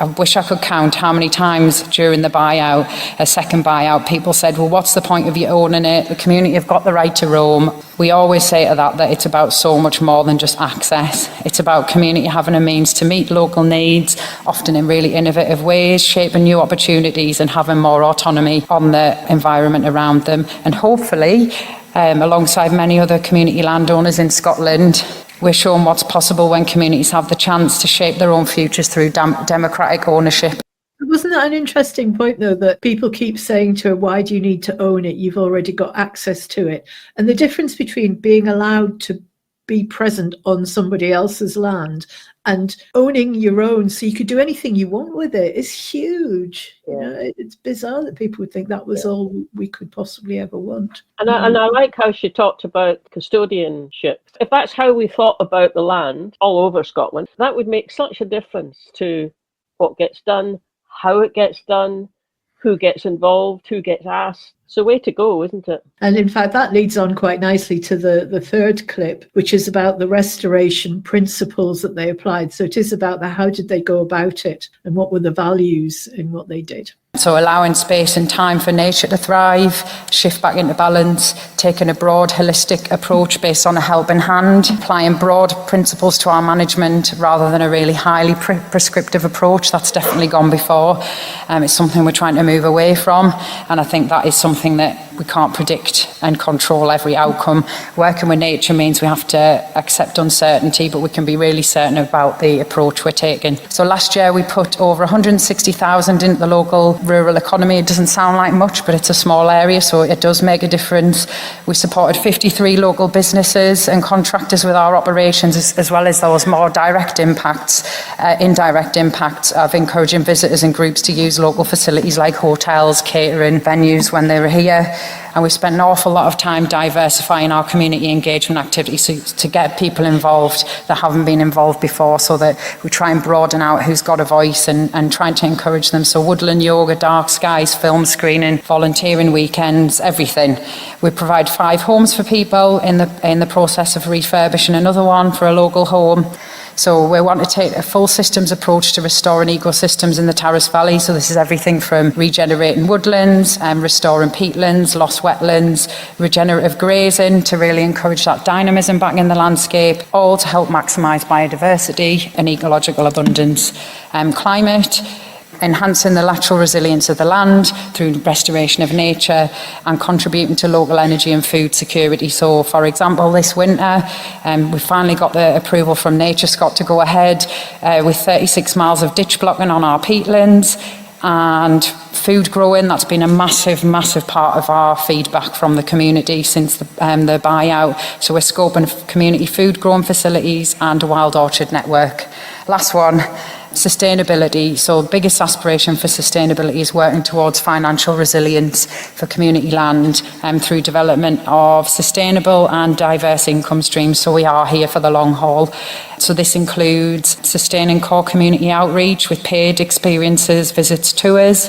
I wish I could count how many times during the buyout, a second buyout, people said, well, what's the point of you owning it? The community have got the right to roam. We always say to that it's about so much more than just access. It's about community having a means to meet local needs, often in really innovative ways, shaping new opportunities and having more autonomy on the environment around them. And hopefully, alongside many other community landowners in Scotland, we're showing what's possible when communities have the chance to shape their own futures through democratic ownership. Wasn't that an interesting point, though, that people keep saying to her, why do you need to own it? You've already got access to it. And the difference between being allowed to be present on somebody else's land and owning your own so you could do anything you want with it is huge. You know, it's bizarre that people would think that was all we could possibly ever want. And I like how she talked about custodianship. If that's how we thought about the land all over Scotland, that would make such a difference to what gets done, how it gets done, who gets involved, who gets asked. It's a way to go, isn't it? And in fact, that leads on quite nicely to the third clip, which is about the restoration principles that they applied. So it is about how did they go about it and what were the values in what they did. So allowing space and time for nature to thrive, shift back into balance, taking a broad, holistic approach based on a helping hand, applying broad principles to our management rather than a really highly prescriptive approach. That's definitely gone before. It's something we're trying to move away from. And I think that is something that we can't predict and control every outcome. Working with nature means we have to accept uncertainty, but we can be really certain about the approach we're taking. So last year we put over 160,000 into the local rural economy. It doesn't sound like much, but it's a small area, so it does make a difference. We supported 53 local businesses and contractors with our operations, as well as those more direct impacts, indirect impacts of encouraging visitors and groups to use local facilities like hotels, catering, venues when they were here. And we spent an awful lot of time diversifying our community engagement activities to get people involved that haven't been involved before, so that we try and broaden out who's got a voice and trying to encourage them. So woodland yoga, dark skies, film screening, volunteering weekends, everything. We provide 5 homes for people in the process of refurbishing another one for a local home. So we want to take a full systems approach to restoring ecosystems in the Tarras Valley. So this is everything from regenerating woodlands, restoring peatlands, lost wetlands, regenerative grazing to really encourage that dynamism back in the landscape, all to help maximise biodiversity and ecological abundance. Climate, enhancing the lateral resilience of the land through restoration of nature and contributing to local energy and food security. So, for example, this winter, we finally got the approval from Nature Scott to go ahead with 36 miles of ditch blocking on our peatlands and food growing. That's been a massive, massive part of our feedback from the community since the buyout. So we're scoping community food growing facilities and a wild orchard network. Last one, sustainability. So biggest aspiration for sustainability is working towards financial resilience for community land through development of sustainable and diverse income streams. So we are here for the long haul. So this includes sustaining core community outreach with paid experiences, visits, tours,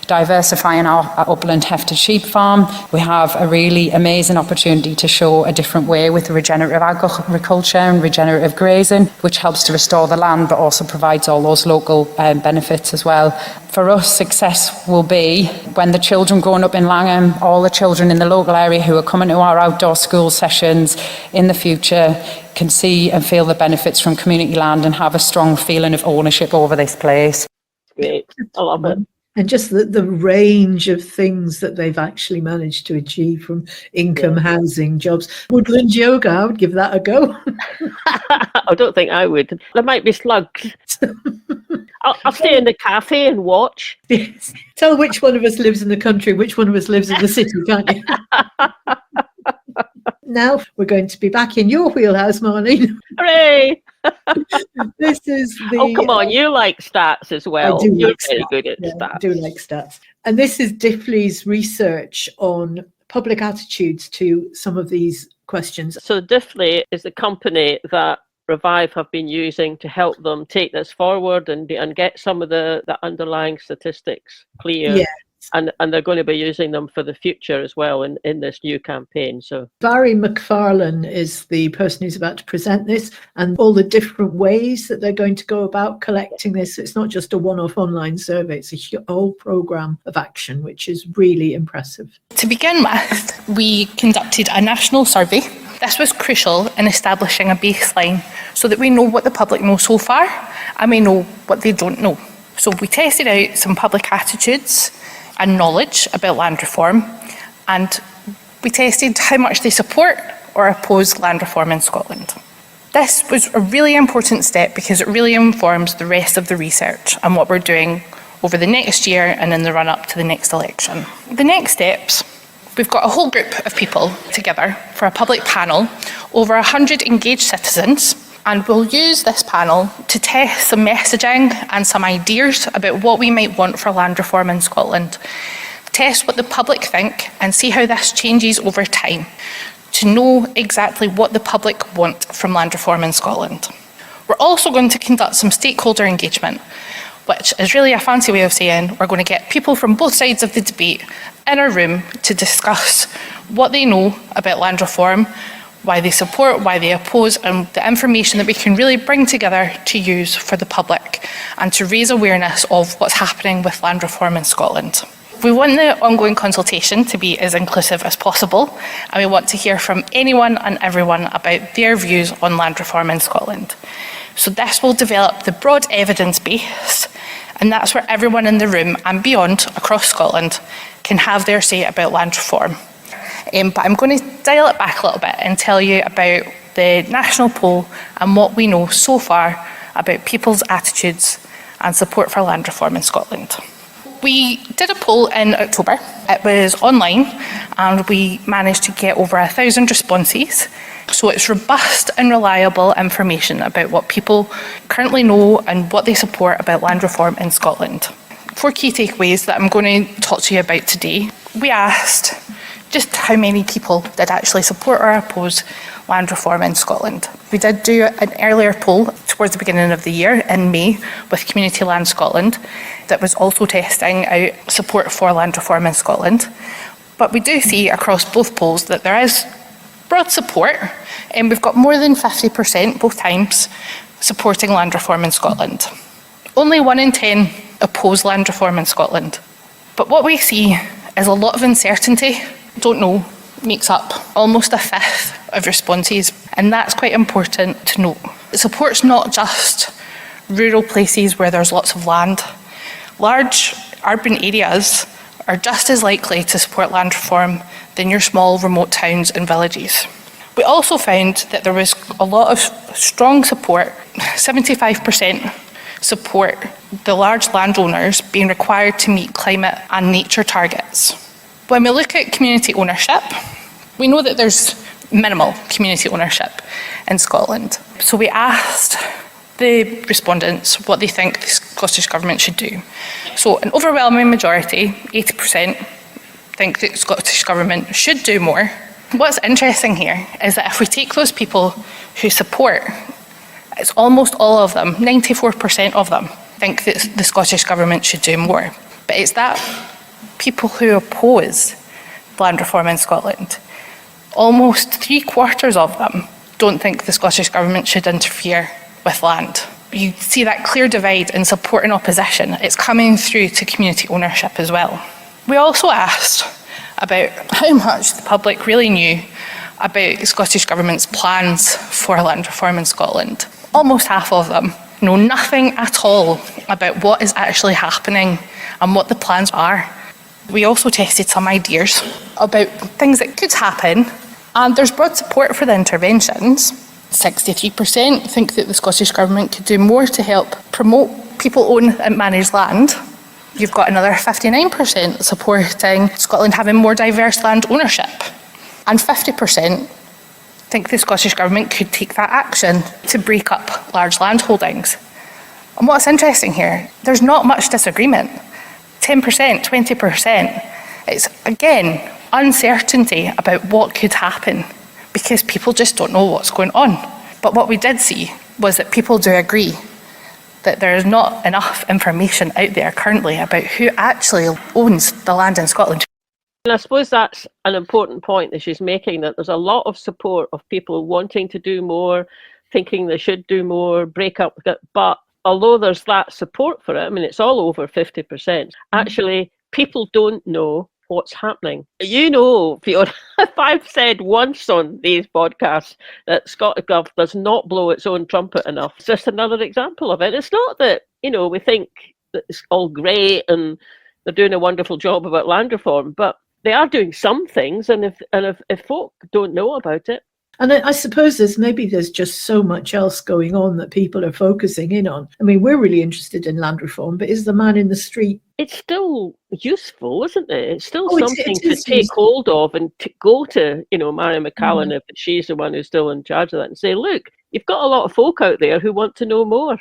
diversifying our upland heft and sheep farm. We have a really amazing opportunity to show a different way with regenerative agriculture and regenerative grazing, which helps to restore the land but also provides all those local benefits as well. For us, success will be when the children growing up in Langham, all the children in the local area who are coming to our outdoor school sessions in the future can see and feel the benefits from community land and have a strong feeling of ownership over this place. Great, I love it. And just the range of things that they've actually managed to achieve, from income, housing, jobs. Woodland yoga, I would give that a go. I don't think I would. There might be slugs. I'll stay in the cafe and watch. Yes. Tell which one of us lives in the country, which one of us lives in the city, can't you? Now we're going to be back in your wheelhouse, Marlene. Hooray! This is the... Oh, come on, you like stats as well. I do. You're like very stats. good at Yeah, stats. I do like stats. And this is Diffley's research on public attitudes to some of these questions. So Diffley is the company that Revive have been using to help them take this forward and get some of the underlying statistics clear. Yeah. And they're going to be using them for the future as well in this new campaign. So Barry McFarlane is the person who's about to present this, and all the different ways that they're going to go about collecting this. It's not just a one-off online survey, it's a whole programme of action, which is really impressive. To begin with, we conducted a national survey. This was crucial in establishing a baseline so that we know what the public know so far and we know what they don't know. So we tested out some public attitudes and knowledge about land reform, and we tested how much they support or oppose land reform in Scotland. This was a really important step because it really informs the rest of the research and what we're doing over the next year and in the run-up to the next election. The next steps, we've got a whole group of people together for a public panel, over 100 engaged citizens, and we'll use this panel to test some messaging and some ideas about what we might want for land reform in Scotland. Test what the public think and see how this changes over time to know exactly what the public want from land reform in Scotland. We're also going to conduct some stakeholder engagement, which is really a fancy way of saying we're going to get people from both sides of the debate in a room to discuss what they know about land reform, why they support, why they oppose, and the information that we can really bring together to use for the public and to raise awareness of what's happening with land reform in Scotland. We want the ongoing consultation to be as inclusive as possible, and we want to hear from anyone and everyone about their views on land reform in Scotland. So this will develop the broad evidence base, and that's where everyone in the room and beyond across Scotland can have their say about land reform. But I'm going to dial it back a little bit and tell you about the national poll and what we know so far about people's attitudes and support for land reform in Scotland. We did a poll in October. It was online and we managed to get over 1,000 responses. So it's robust and reliable information about what people currently know and what they support about land reform in Scotland. 4 key takeaways that I'm going to talk to you about today. We asked just how many people did actually support or oppose land reform in Scotland. We did do an earlier poll towards the beginning of the year in May with Community Land Scotland that was also testing out support for land reform in Scotland. But we do see across both polls that there is broad support, and we've got more than 50% both times supporting land reform in Scotland. Only 1 in 10 oppose land reform in Scotland. But what we see is a lot of uncertainty. Don't know makes up almost 1/5 of responses, and that's quite important to note. It supports not just rural places where there's lots of land. Large urban areas are just as likely to support land reform than your small remote towns and villages. We also found that there was a lot of strong support, 75% support the large landowners being required to meet climate and nature targets. When we look at community ownership, we know that there's minimal community ownership in Scotland. So we asked the respondents what they think the Scottish Government should do. So an overwhelming majority, 80%, think that the Scottish Government should do more. What's interesting here is that if we take those people who support, it's almost all of them, 94% of them, think that the Scottish Government should do more. But it's that people who oppose land reform in Scotland, almost 3/4 of them don't think the Scottish Government should interfere with land. You see that clear divide in support and opposition. It's coming through to community ownership as well. We also asked about how much the public really knew about the Scottish Government's plans for land reform in Scotland. Almost half of them know nothing at all about what is actually happening and what the plans are. We also tested some ideas about things that could happen, and there's broad support for the interventions. 63% think that the Scottish Government could do more to help promote people own and manage land. You've got another 59% supporting Scotland having more diverse land ownership, and 50% think the Scottish Government could take that action to break up large land holdings. And what's interesting here, there's not much disagreement. 10%, 20%. It's, again, uncertainty about what could happen because people just don't know what's going on. But what we did see was that people do agree that there is not enough information out there currently about who actually owns the land in Scotland. And I suppose that's an important point that she's making, that there's a lot of support of people wanting to do more, thinking they should do more, break up. But although there's that support for it, I mean, it's all over 50%, actually people don't know what's happening. You know, Fiona, if I've said once on these podcasts that Scottish Government does not blow its own trumpet enough, it's just another example of it. It's not that, you know, we think that it's all great and they're doing a wonderful job about land reform, but they are doing some things, and if folk don't know about it. And I suppose there's just so much else going on that people are focusing in on. I mean, we're really interested in land reform, but is the man in the street? It's still useful, isn't it? It's still something to take hold of and to go to, you know, Mhairi McFarlane, if she's the one who's still in charge of that, and say, look, you've got a lot of folk out there who want to know more.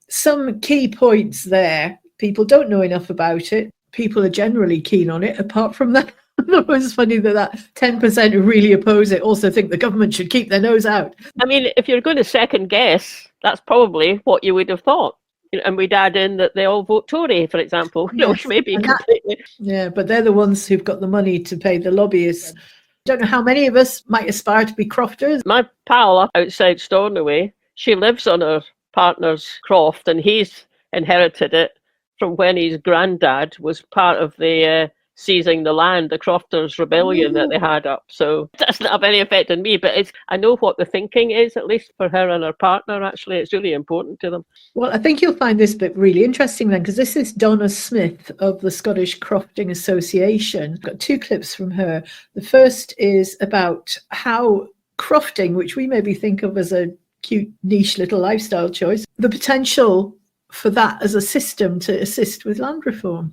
Some key points there. People don't know enough about it. People are generally keen on it, apart from that. It was funny that 10% who really oppose it also think the government should keep their nose out. I mean, if you're going to second guess, that's probably what you would have thought. And we'd add in that they all vote Tory, for example, which may be completely... Yeah, but they're the ones who've got the money to pay the lobbyists. I don't know how many of us might aspire to be crofters. My pal up outside Stornoway, she lives on her partner's croft, and he's inherited it from when his granddad was part of the... seizing the land, the Crofters' rebellion that they had up. So it doesn't have any effect on me, but I know what the thinking is, at least for her and her partner. Actually, it's really important to them. Well, I think you'll find this bit really interesting then, because this is Donna Smith of the Scottish Crofting Association. I've got two clips from her. The first is about how crofting, which we maybe think of as a cute niche little lifestyle choice, the potential for that as a system to assist with land reform.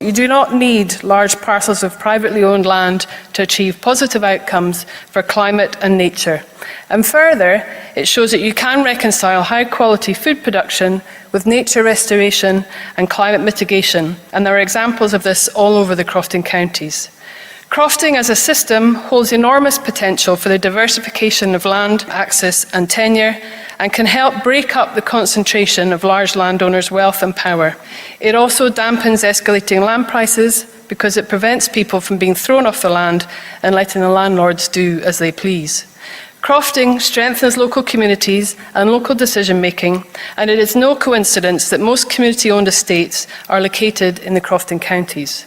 You do not need large parcels of privately owned land to achieve positive outcomes for climate and nature. And further, it shows that you can reconcile high quality food production with nature restoration and climate mitigation. And there are examples of this all over the Crofting counties. Crofting as a system holds enormous potential for the diversification of land access and tenure, and can help break up the concentration of large landowners' wealth and power. It also dampens escalating land prices because it prevents people from being thrown off the land and letting the landlords do as they please. Crofting strengthens local communities and local decision making, and it is no coincidence that most community-owned estates are located in the Crofting counties.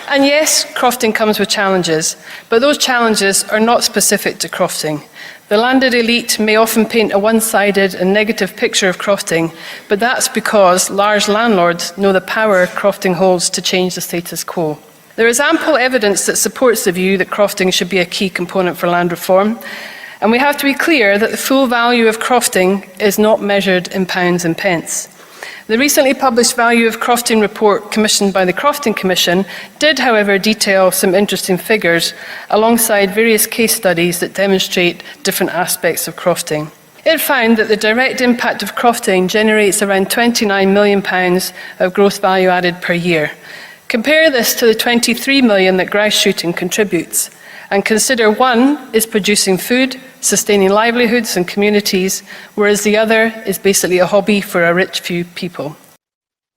And yes, crofting comes with challenges, but those challenges are not specific to crofting. The landed elite may often paint a one-sided and negative picture of crofting, but that's because large landlords know the power crofting holds to change the status quo. There is ample evidence that supports the view that crofting should be a key component for land reform, and we have to be clear that the full value of crofting is not measured in pounds and pence. The recently published Value of Crofting report commissioned by the Crofting Commission did, however, detail some interesting figures alongside various case studies that demonstrate different aspects of crofting. It found that the direct impact of crofting generates around £29 million of gross value added per year. Compare this to the £23 million that grouse shooting contributes, and consider one is producing food, sustaining livelihoods and communities, whereas the other is basically a hobby for a rich few people.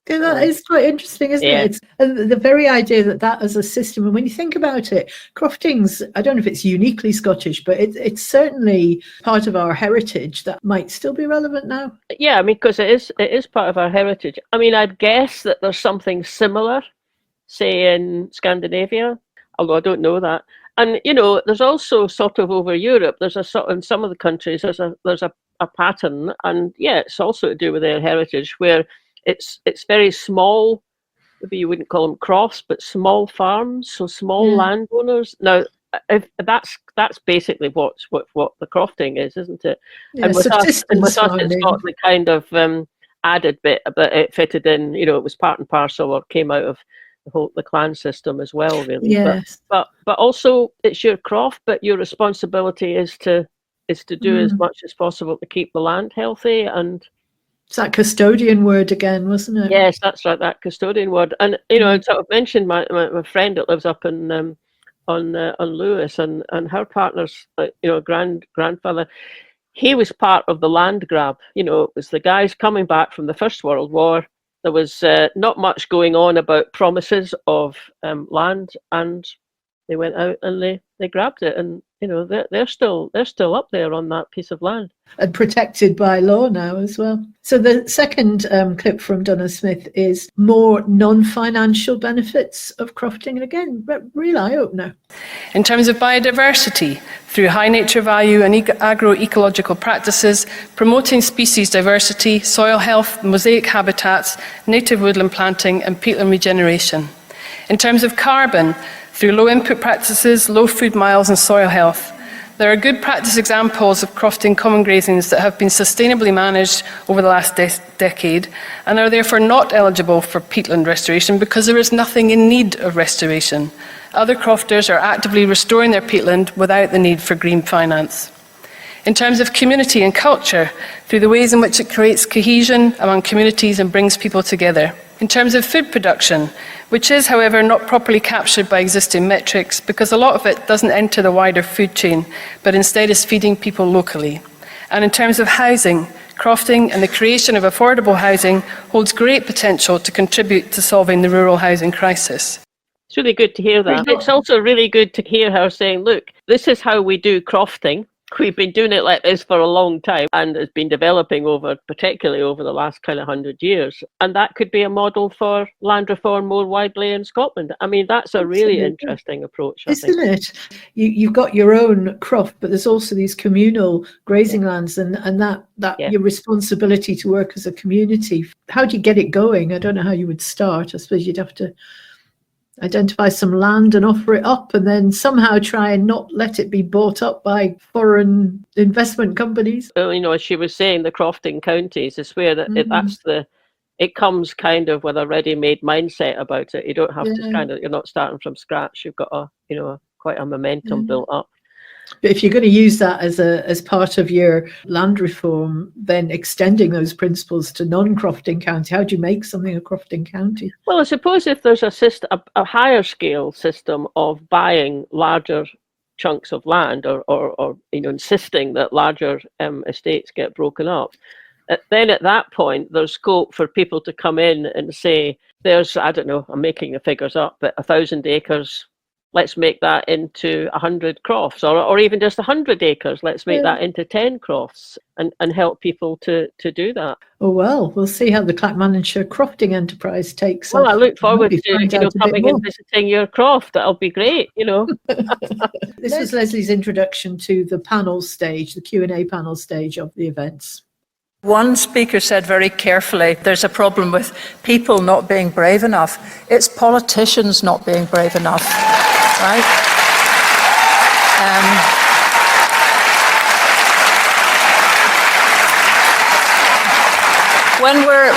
Yeah, that is quite interesting, isn't it? And the very idea that as a system, and when you think about it, crofting's, I don't know if it's uniquely Scottish, but it's certainly part of our heritage that might still be relevant now. Yeah, I mean, because it is part of our heritage. I mean, I'd guess that there's something similar, say, in Scandinavia, although I don't know that. And, you know, there's also sort of over Europe, there's a sort in some of the countries, there's a pattern, and yeah, it's also to do with their heritage, where it's very small, maybe you wouldn't call them crofts, but small farms, so small landowners. Now, if that's basically what the crofting is, isn't it? Yeah, and with us, it's got the kind of added bit, but it fitted in, you know, it was part and parcel or came out of the clan system as well, really. Yes. But also it's your croft, but your responsibility is to do as much as possible to keep the land healthy. And it's that custodian word again, wasn't it? Yes, that's right, that custodian word. And you know, I sort of mentioned my friend that lives up in on Lewis, and her partner's grandfather. he was part of the land grab. You know, it was the guys coming back from the First World War. There was not much going on about promises of land, and they went out and they grabbed it, and you know they're still up there on that piece of land and protected by law now as well. So the second clip from Donna Smith is more non-financial benefits of crofting, and again, real eye-opener. In terms of biodiversity, through high nature value and agroecological practices, promoting species diversity, soil health, mosaic habitats, native woodland planting and peatland regeneration. In terms of carbon, through low input practices, low food miles and soil health. There are good practice examples of crofting common grazings that have been sustainably managed over the last decade and are therefore not eligible for peatland restoration because there is nothing in need of restoration. Other crofters are actively restoring their peatland without the need for green finance. In terms of community and culture, through the ways in which it creates cohesion among communities and brings people together. In terms of food production, which is, however, not properly captured by existing metrics because a lot of it doesn't enter the wider food chain, but instead is feeding people locally. And in terms of housing, crofting and the creation of affordable housing holds great potential to contribute to solving the rural housing crisis. It's really good to hear that. It's also really good to hear her saying, look, this is how we do crofting. We've been doing it like this for a long time, and it's been developing particularly over the last kind of 100 years. And that could be a model for land reform more widely in Scotland. I mean, that's a really interesting approach, I think. Isn't it? You've got your own croft, but there's also these communal grazing lands, and that your responsibility to work as a community. How do you get it going? I don't know how you would start. I suppose you'd have to identify some land and offer it up, and then somehow try and not let it be bought up by foreign investment companies. Well, you know, as she was saying, the crofting counties is where it comes kind of with a ready-made mindset about it. You don't have to you're not starting from scratch. You've got quite a momentum built up. But if you're going to use that as part of your land reform, then extending those principles to non-crofting county, how do you make something a crofting county? Well, I suppose if there's a higher scale system of buying larger chunks of land, or insisting that larger estates get broken up, then at that point there's scope for people to come in and say, there's, I don't know, I'm making the figures up, but 1,000 acres. Let's make that into 100 crofts, or even just 100 acres. Let's make that into 10 crofts and help people to do that. Oh, well, we'll see how the Clackmannanshire crofting enterprise takes off. Well, I look forward to coming and visiting your croft. That'll be great, This was Lesley's introduction to the panel stage, the Q&A panel stage of the events. One speaker said very carefully, there's a problem with people not being brave enough. It's politicians not being brave enough, right?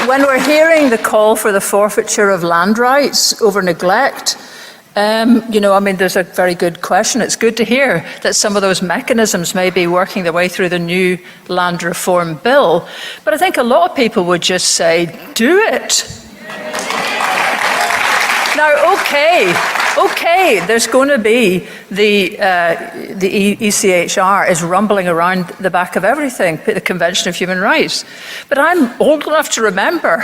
When we're hearing the call for the forfeiture of land rights over neglect, there's a very good question. It's good to hear that some of those mechanisms may be working their way through the new land reform bill. But I think a lot of people would just say, do it. Now, okay, there's going to be the ECHR is rumbling around the back of everything, the Convention of Human Rights. But I'm old enough to remember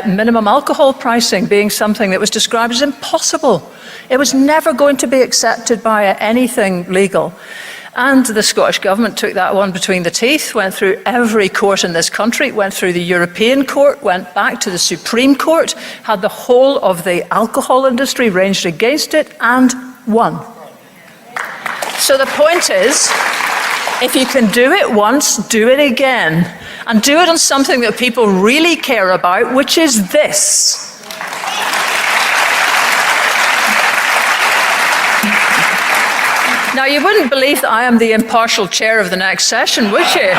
minimum alcohol pricing being something that was described as impossible. It was never going to be accepted by anything legal. And the Scottish Government took that one between the teeth, went through every court in this country, went through the European Court, went back to the Supreme Court, had the whole of the alcohol industry ranged against it, and won. So the point is, if you can do it once, do it again. And do it on something that people really care about, which is this. Now, you wouldn't believe that I am the impartial chair of the next session, would you?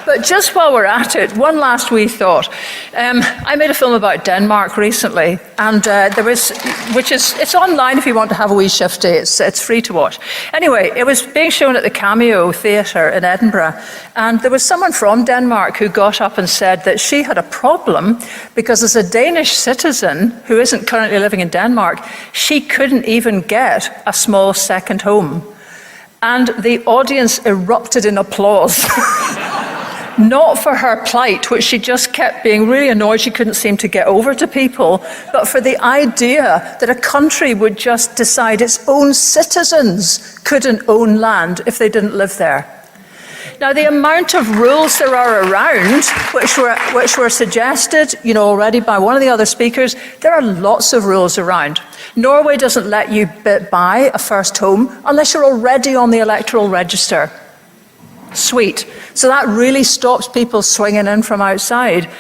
But just while we're at it, one last wee thought. I made a film about Denmark recently, and it's online if you want to have a wee shifty. It's free to watch. Anyway, it was being shown at the Cameo Theatre in Edinburgh, and there was someone from Denmark who got up and said that she had a problem because as a Danish citizen who isn't currently living in Denmark, she couldn't even get a small second home. And the audience erupted in applause. Not for her plight, which she just kept being really annoyed she couldn't seem to get over to people, but for the idea that a country would just decide its own citizens couldn't own land if they didn't live there. Now, the amount of rules there are around, which were suggested, already by one of the other speakers, there are lots of rules around. Norway doesn't let you buy a first home unless you're already on the electoral register. Sweet. So that really stops people swinging in from outside.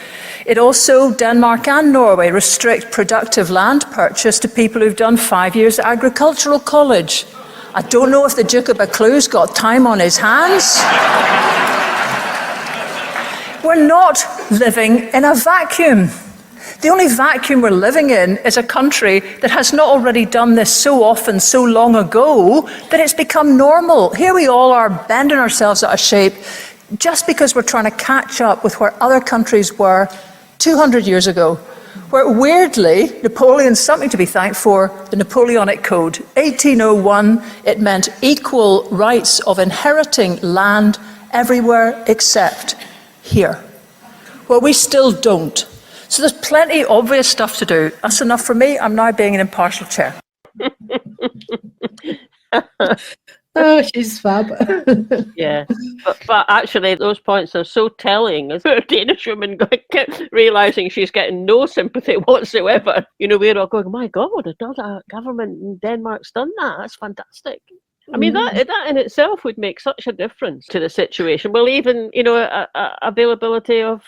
It also, Denmark and Norway, restrict productive land purchase to people who've done 5 years at agricultural college. I don't know if the Duke of Buccleuch's got time on his hands. We're not living in a vacuum. The only vacuum we're living in is a country that has not already done this so often, so long ago, that it's become normal. Here we all are bending ourselves out of shape just because we're trying to catch up with where other countries were 200 years ago, where weirdly, Napoleon's something to be thanked for, the Napoleonic Code. 1801, it meant equal rights of inheriting land everywhere except here. Well, we still don't. So there's plenty of obvious stuff to do. That's enough for me. I'm now being an impartial chair. Oh, she's fab. Yeah, but actually those points are so telling. As a Danish woman kept realising she's getting no sympathy whatsoever. We're all going, my God, another government in Denmark's done that. That's fantastic. I mean, that in itself would make such a difference to the situation. Well, even, availability of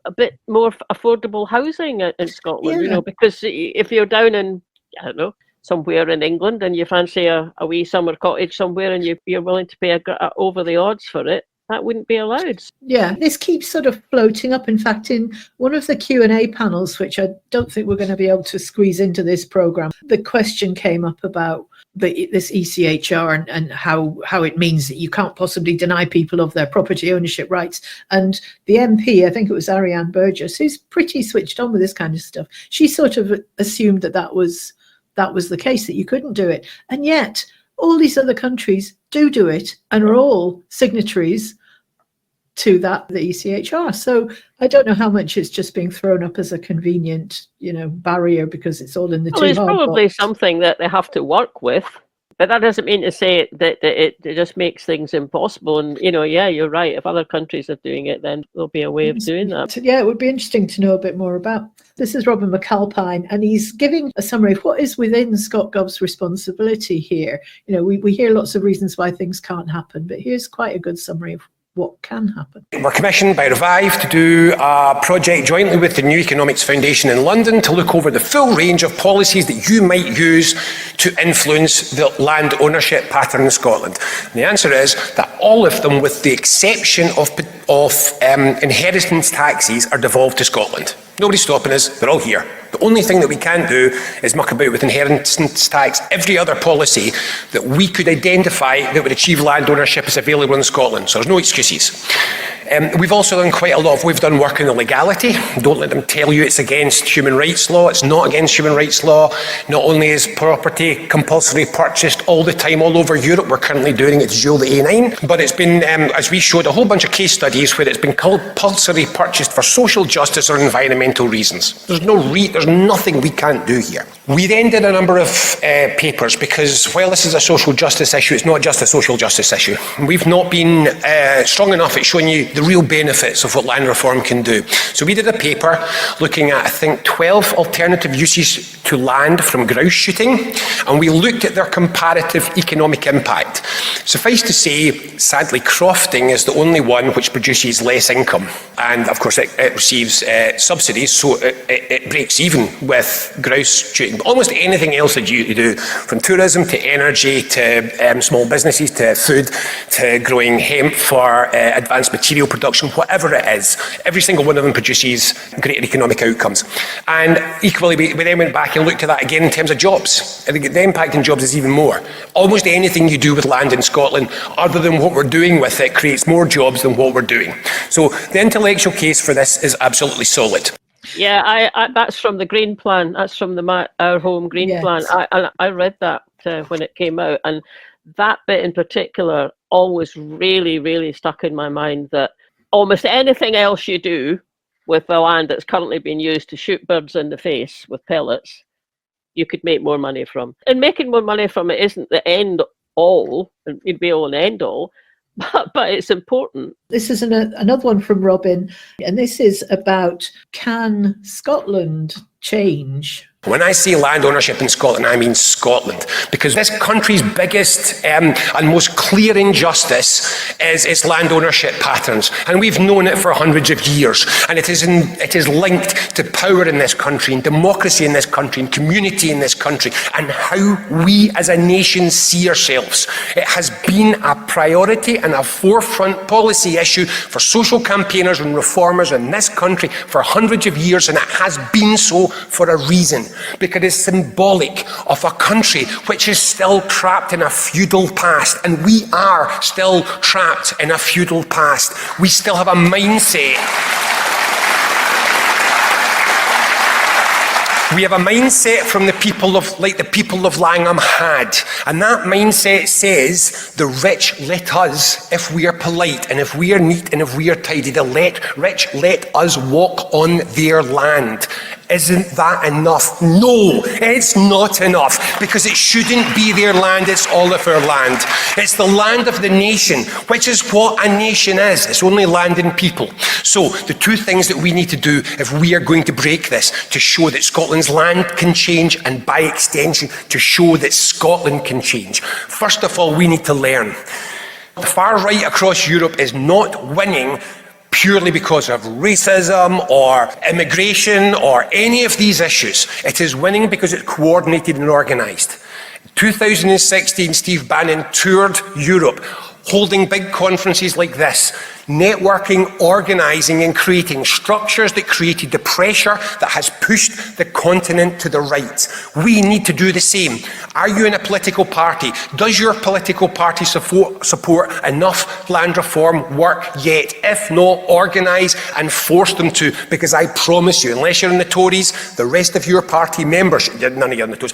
a bit more affordable housing in Scotland, because if you're down in, I don't know, somewhere in England and you fancy a wee summer cottage somewhere and you're willing to pay over the odds for it, that wouldn't be allowed. Yeah, this keeps sort of floating up. In fact, in one of the Q&A panels, which I don't think we're going to be able to squeeze into this programme, the question came up about this ECHR and how it means that you can't possibly deny people of their property ownership rights. And the MP, I think it was Ariane Burgess, who's pretty switched on with this kind of stuff, she sort of assumed that was the case, that you couldn't do it. And yet all these other countries do it and are all signatories to the ECHR. So I don't know how much it's just being thrown up as a convenient, barrier because it's all in the it's probably something that they have to work with, but that doesn't mean to say that it just makes things impossible. And, you're right. If other countries are doing it, then there'll be a way of doing that. Yeah, it would be interesting to know a bit more about. This is Robin McAlpine, and he's giving a summary of what is within ScotGov's responsibility here. We hear lots of reasons why things can't happen, but here's quite a good summary of what can happen. We're commissioned by Revive to do a project jointly with the New Economics Foundation in London to look over the full range of policies that you might use to influence the land ownership pattern in Scotland. And the answer is that all of them, with the exception of inheritance taxes, are devolved to Scotland. Nobody's stopping us, they're all here. The only thing that we can do is muck about with inheritance tax. Every other policy that we could identify that would achieve land ownership is available in Scotland, so there's no excuses. We've also done quite a lot we've done work in the legality. Don't let them tell you it's against human rights law. It's not against human rights law. Not only is property compulsory purchased all the time all over Europe, we're currently doing it to dual the A9, but it's been, as we showed, a whole bunch of case studies where it's been compulsory purchased for social justice or environmental reasons. There's nothing we can't do here. We then did a number of papers because while this is a social justice issue, it's not just a social justice issue. We've not been strong enough at showing you the real benefits of what land reform can do. So we did a paper looking at, I think, 12 alternative uses to land from grouse shooting, and we looked at their comparative economic impact. Suffice to say, sadly, Crofting is the only one which produces less income. And of course, it receives subsidies, so it breaks even with grouse shooting. But almost anything else that you do, from tourism to energy to small businesses to food to growing hemp for advanced material production, whatever it is, every single one of them produces greater economic outcomes. And equally, we then went back and looked at that again in terms of jobs. I think the impact in jobs is even more. Almost anything you do with land in Scotland, other than what we're doing with it, creates more jobs than what we're doing. So the intellectual case for this is absolutely solid. Yeah, that's from the Green Plan. That's from our home Green Plan. I read that when it came out, and that bit in particular always really, really stuck in my mind, that almost anything else you do with the land that's currently being used to shoot birds in the face with pellets, you could make more money from. And making more money from it isn't the end all, and you'd be all and end all, but it's important. This is another one from Robin, and this is about, can Scotland change? When I say land ownership in Scotland, I mean Scotland, because this country's biggest and most clear injustice is its land ownership patterns, and we've known it for hundreds of years, and it is linked to power in this country, and democracy in this country, and community in this country, and how we as a nation see ourselves. It has been a priority and a forefront policy issue for social campaigners and reformers in this country for hundreds of years, and it has been so for a reason. Because it's symbolic of a country which is still trapped in a feudal past, and we are still trapped in a feudal past. We still have a mindset. We have a mindset from the people of Langham had, and that mindset says the rich let us, if we are polite and if we are neat and if we are tidy, the rich let us walk on their land. Isn't that enough? No, it's not enough, because it shouldn't be their land, it's all of our land. It's the land of the nation, which is what a nation is. It's only land and people. So the two things that we need to do if we are going to break this, to show that Scotland's land can change, and by extension to show that Scotland can change. First of all, we need to learn. The far right across Europe is not winning purely because of racism or immigration or any of these issues. It is winning because it's coordinated and organised. In 2016, Steve Bannon toured Europe, holding big conferences like this, networking, organising and creating structures that created the pressure that has pushed the continent to the right. We need to do the same. Are you in a political party? Does your political party support enough land reform work yet? If not, organise and force them to, because I promise you, unless you're in the Tories, the rest of your party membership, none of you are in the Tories,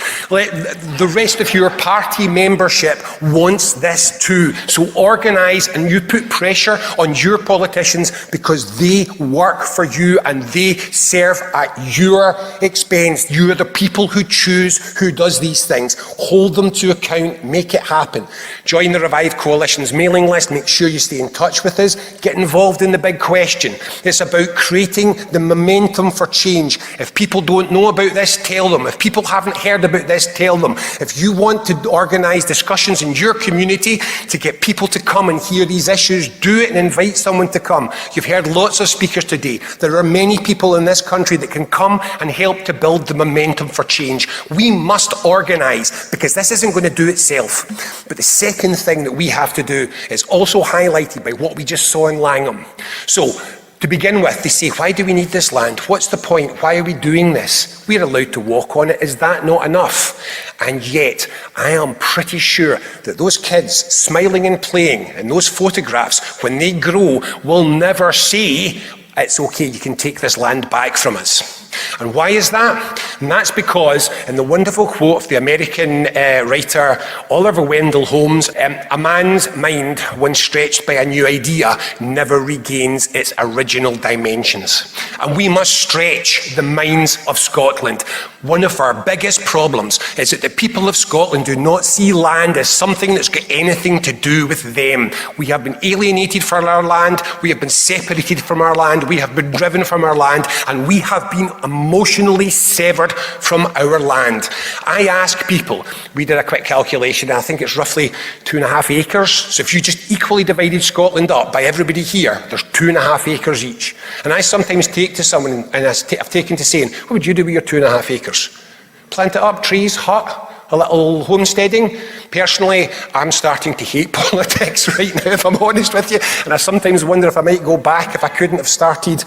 the rest of your party membership wants this too. So organise, and you put pressure on your politicians, because they work for you and they serve at your expense. You are the people who choose who does these things. Hold them to account, make it happen. Join the Revive Coalition's mailing list, make sure you stay in touch with us, get involved in the big question. It's about creating the momentum for change. If people don't know about this, tell them. If people haven't heard about this, tell them. If you want to organise discussions in your community to get people to come and hear these issues, do it and invite someone to come. You've heard lots of speakers today. There are many people in this country that can come and help to build the momentum for change. We must organise, because this isn't going to do itself. But the second thing that we have to do is also highlighted by what we just saw in Langham. So, to begin with, they say, why do we need this land? What's the point? Why are we doing this? We're allowed to walk on it. Is that not enough? And yet, I am pretty sure that those kids smiling and playing in those photographs, when they grow, will never say, it's okay, you can take this land back from us. And why is that? And that's because, in the wonderful quote of the American writer Oliver Wendell Holmes, a man's mind, when stretched by a new idea, never regains its original dimensions. And we must stretch the minds of Scotland. One of our biggest problems is that the people of Scotland do not see land as something that's got anything to do with them. We have been alienated from our land, we have been separated from our land, we have been driven from our land, and we have been emotionally severed from our land. I ask people, we did a quick calculation, and I think it's roughly 2.5 acres. So if you just equally divided Scotland up by everybody here, there's 2.5 acres each. And I sometimes take to someone, and I've taken to saying, what would you do with your 2.5 acres? Plant it up, trees, hut, a little homesteading. Personally, I'm starting to hate politics right now, if I'm honest with you. And I sometimes wonder if I might go back, if I couldn't have started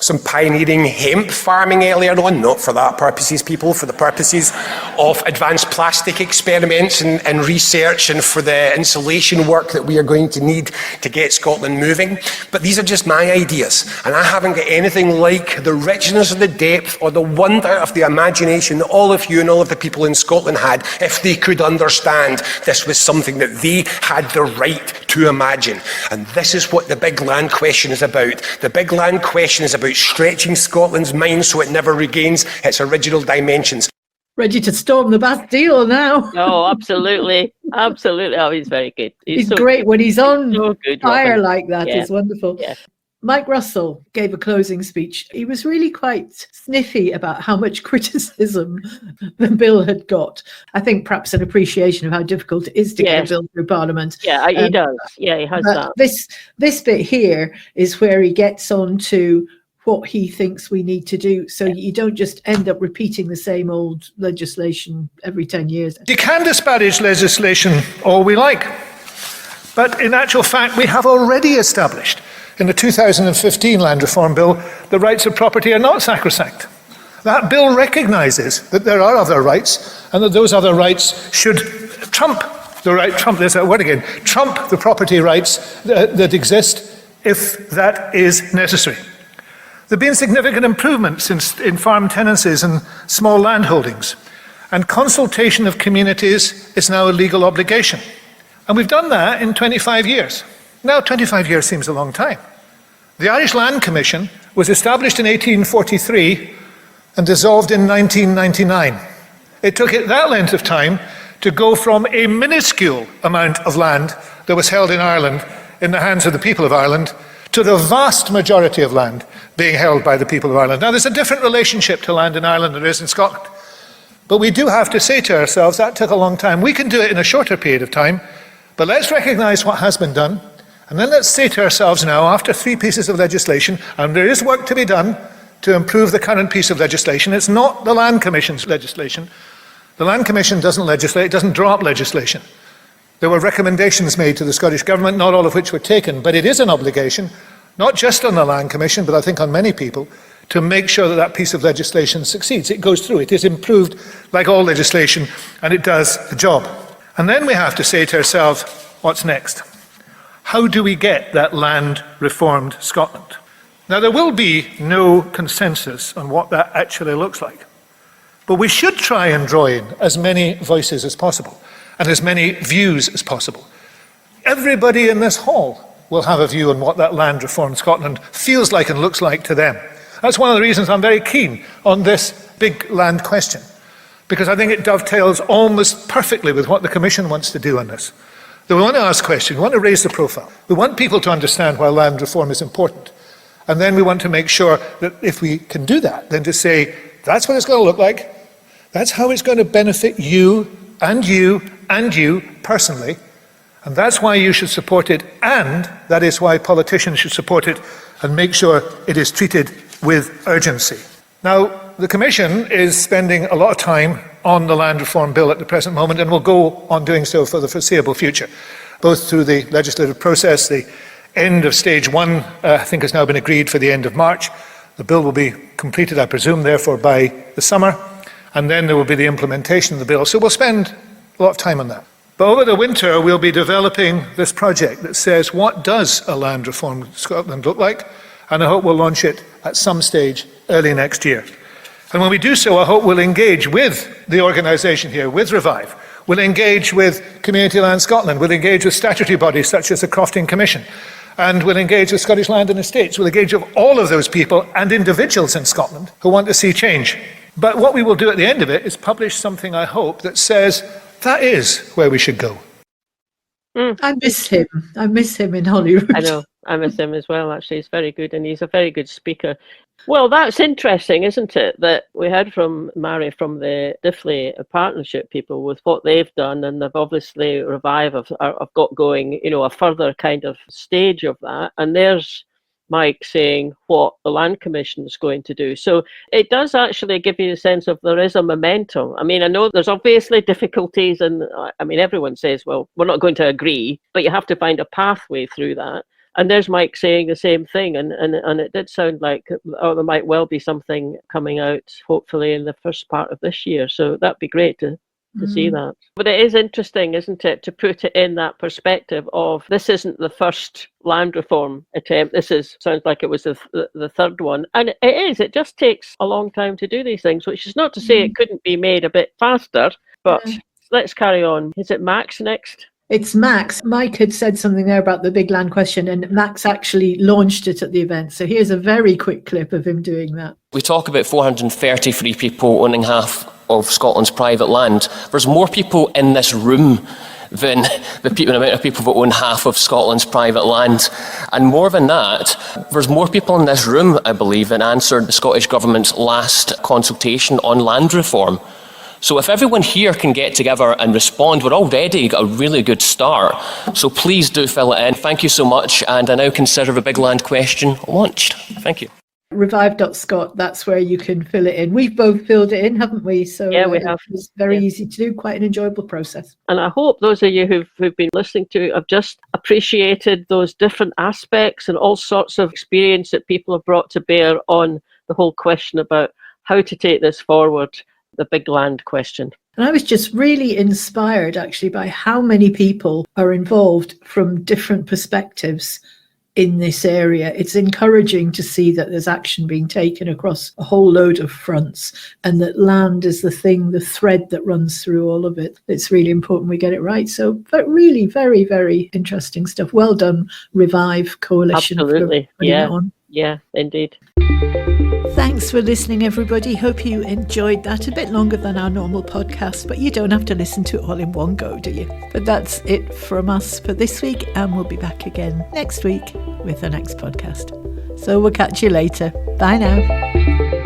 some pioneering hemp farming earlier on, not for that purposes, people, for the purposes of advanced plastic experiments and research and for the insulation work that we are going to need to get Scotland moving. But these are just my ideas, and I haven't got anything like the richness of the depth or the wonder of the imagination that all of you and all of the people in Scotland had if they could understand this was something that they had the right to imagine. And this is what the big land question is about. The big land question is about stretching Scotland's mind so it never regains its original dimensions. Ready to storm the Bastille now. Oh, absolutely. Absolutely. Oh, he's very good. He's so great good. when he's on so good, fire Robin. like that. Yeah. It's wonderful. Yeah. Mike Russell gave a closing speech. He was really quite sniffy about how much criticism the bill had got. I think perhaps an appreciation of how difficult it is to get a bill through Parliament. Yeah, he does. Yeah, he has that. This bit here is where he gets on to what he thinks we need to do, so you don't just end up repeating the same old legislation every 10 years. You can disparage legislation all we like, but in actual fact, we have already established in the 2015 Land Reform Bill, the rights of property are not sacrosanct. That bill recognises that there are other rights and that those other rights should trump there's that word again, trump the property rights that exist if that is necessary. There have been significant improvements in farm tenancies and small land holdings, and consultation of communities is now a legal obligation. And we've done that in 25 years. Now, 25 years seems a long time. The Irish Land Commission was established in 1843 and dissolved in 1999. It took it that length of time to go from a minuscule amount of land that was held in Ireland in the hands of the people of Ireland to the vast majority of land being held by the people of Ireland. Now, there's a different relationship to land in Ireland than there is in Scotland. But we do have to say to ourselves, that took a long time. We can do it in a shorter period of time, but let's recognise what has been done. And then let's say to ourselves now, after 3 pieces of legislation, and there is work to be done to improve the current piece of legislation. It's not the Land Commission's legislation. The Land Commission doesn't legislate, it doesn't draw up legislation. There were recommendations made to the Scottish Government, not all of which were taken, but it is an obligation, not just on the Land Commission, but I think on many people, to make sure that that piece of legislation succeeds. It goes through, it is improved like all legislation, and it does the job. And then we have to say to ourselves, what's next? How do we get that land reformed Scotland? Now, there will be no consensus on what that actually looks like, but we should try and draw in as many voices as possible and as many views as possible. Everybody in this hall will have a view on what that land reformed Scotland feels like and looks like to them. That's one of the reasons I'm very keen on this big land question, because I think it dovetails almost perfectly with what the Commission wants to do on this. We want to ask questions, we want to raise the profile. We want people to understand why land reform is important. And then we want to make sure that if we can do that, then to say, that's what it's going to look like, that's how it's going to benefit you and you and you personally, and that's why you should support it, and that is why politicians should support it and make sure it is treated with urgency. Now, the Commission is spending a lot of time on the Land Reform Bill at the present moment and will go on doing so for the foreseeable future, both through the legislative process. The end of stage 1, I think, has now been agreed for the end of March. The bill will be completed, I presume, therefore, by the summer, and then there will be the implementation of the bill. So we'll spend a lot of time on that. But over the winter, we'll be developing this project that says, what does a land reform Scotland look like? And I hope we'll launch it at some stage early next year. And when we do so, I hope we'll engage with the organisation here, with Revive. We'll engage with Community Land Scotland. We'll engage with statutory bodies such as the Crofting Commission. And we'll engage with Scottish Land and Estates. We'll engage with all of those people and individuals in Scotland who want to see change. But what we will do at the end of it is publish something, I hope, that says that is where we should go. I miss him. I miss him in Holyrood. I know. I miss him as well, actually. He's very good, and he's a very good speaker. Well, that's interesting, isn't it? That we heard from Mhairi from the Diffley partnership people with what they've done, and they've obviously Revive have got going, you know, a further kind of stage of that. And there's Mike saying what the Land Commission is going to do. So it does actually give you a sense of there is a momentum. I mean, I know there's obviously difficulties, and I mean, everyone says, well, we're not going to agree, but you have to find a pathway through that. And there's Mike saying the same thing, and it did sound like, there might well be something coming out, hopefully in the first part of this year. So that'd be great to see that. But it is interesting, isn't it, to put it in that perspective of this isn't the first land reform attempt. This sounds like it was the third one. And it is. It just takes a long time to do these things, which is not to say it couldn't be made a bit faster, but let's carry on. Is it Max next? It's Max. Mike had said something there about the big land question, and Max actually launched it at the event. So here's a very quick clip of him doing that. We talk about 433 people owning half of Scotland's private land. There's more people in this room than the amount of people that own half of Scotland's private land. And more than that, there's more people in this room, I believe, that answered the Scottish Government's last consultation on land reform. So if everyone here can get together and respond, we're already got a really good start. So please do fill it in. Thank you so much. And I now consider the big land question launched. Thank you. Revive.scot, that's where you can fill it in. We've both filled it in, haven't we? So yeah, we have. It's very easy to do, quite an enjoyable process. And I hope those of you who've been listening to it have just appreciated those different aspects and all sorts of experience that people have brought to bear on the whole question about how to take this forward, the big land question. And I was just really inspired actually by how many people are involved from different perspectives in this area. It's encouraging to see that there's action being taken across a whole load of fronts, and that land is the thread that runs through all of it. It's really important we get it right. So, but really very, very interesting stuff. Well done, Revive Coalition. Absolutely. For putting it on. Yeah, indeed. Thanks for listening, everybody. Hope you enjoyed that. A bit longer than our normal podcast, but you don't have to listen to it all in one go, do you? But that's it from us for this week, and we'll be back again next week with the next podcast. So we'll catch you later. Bye now.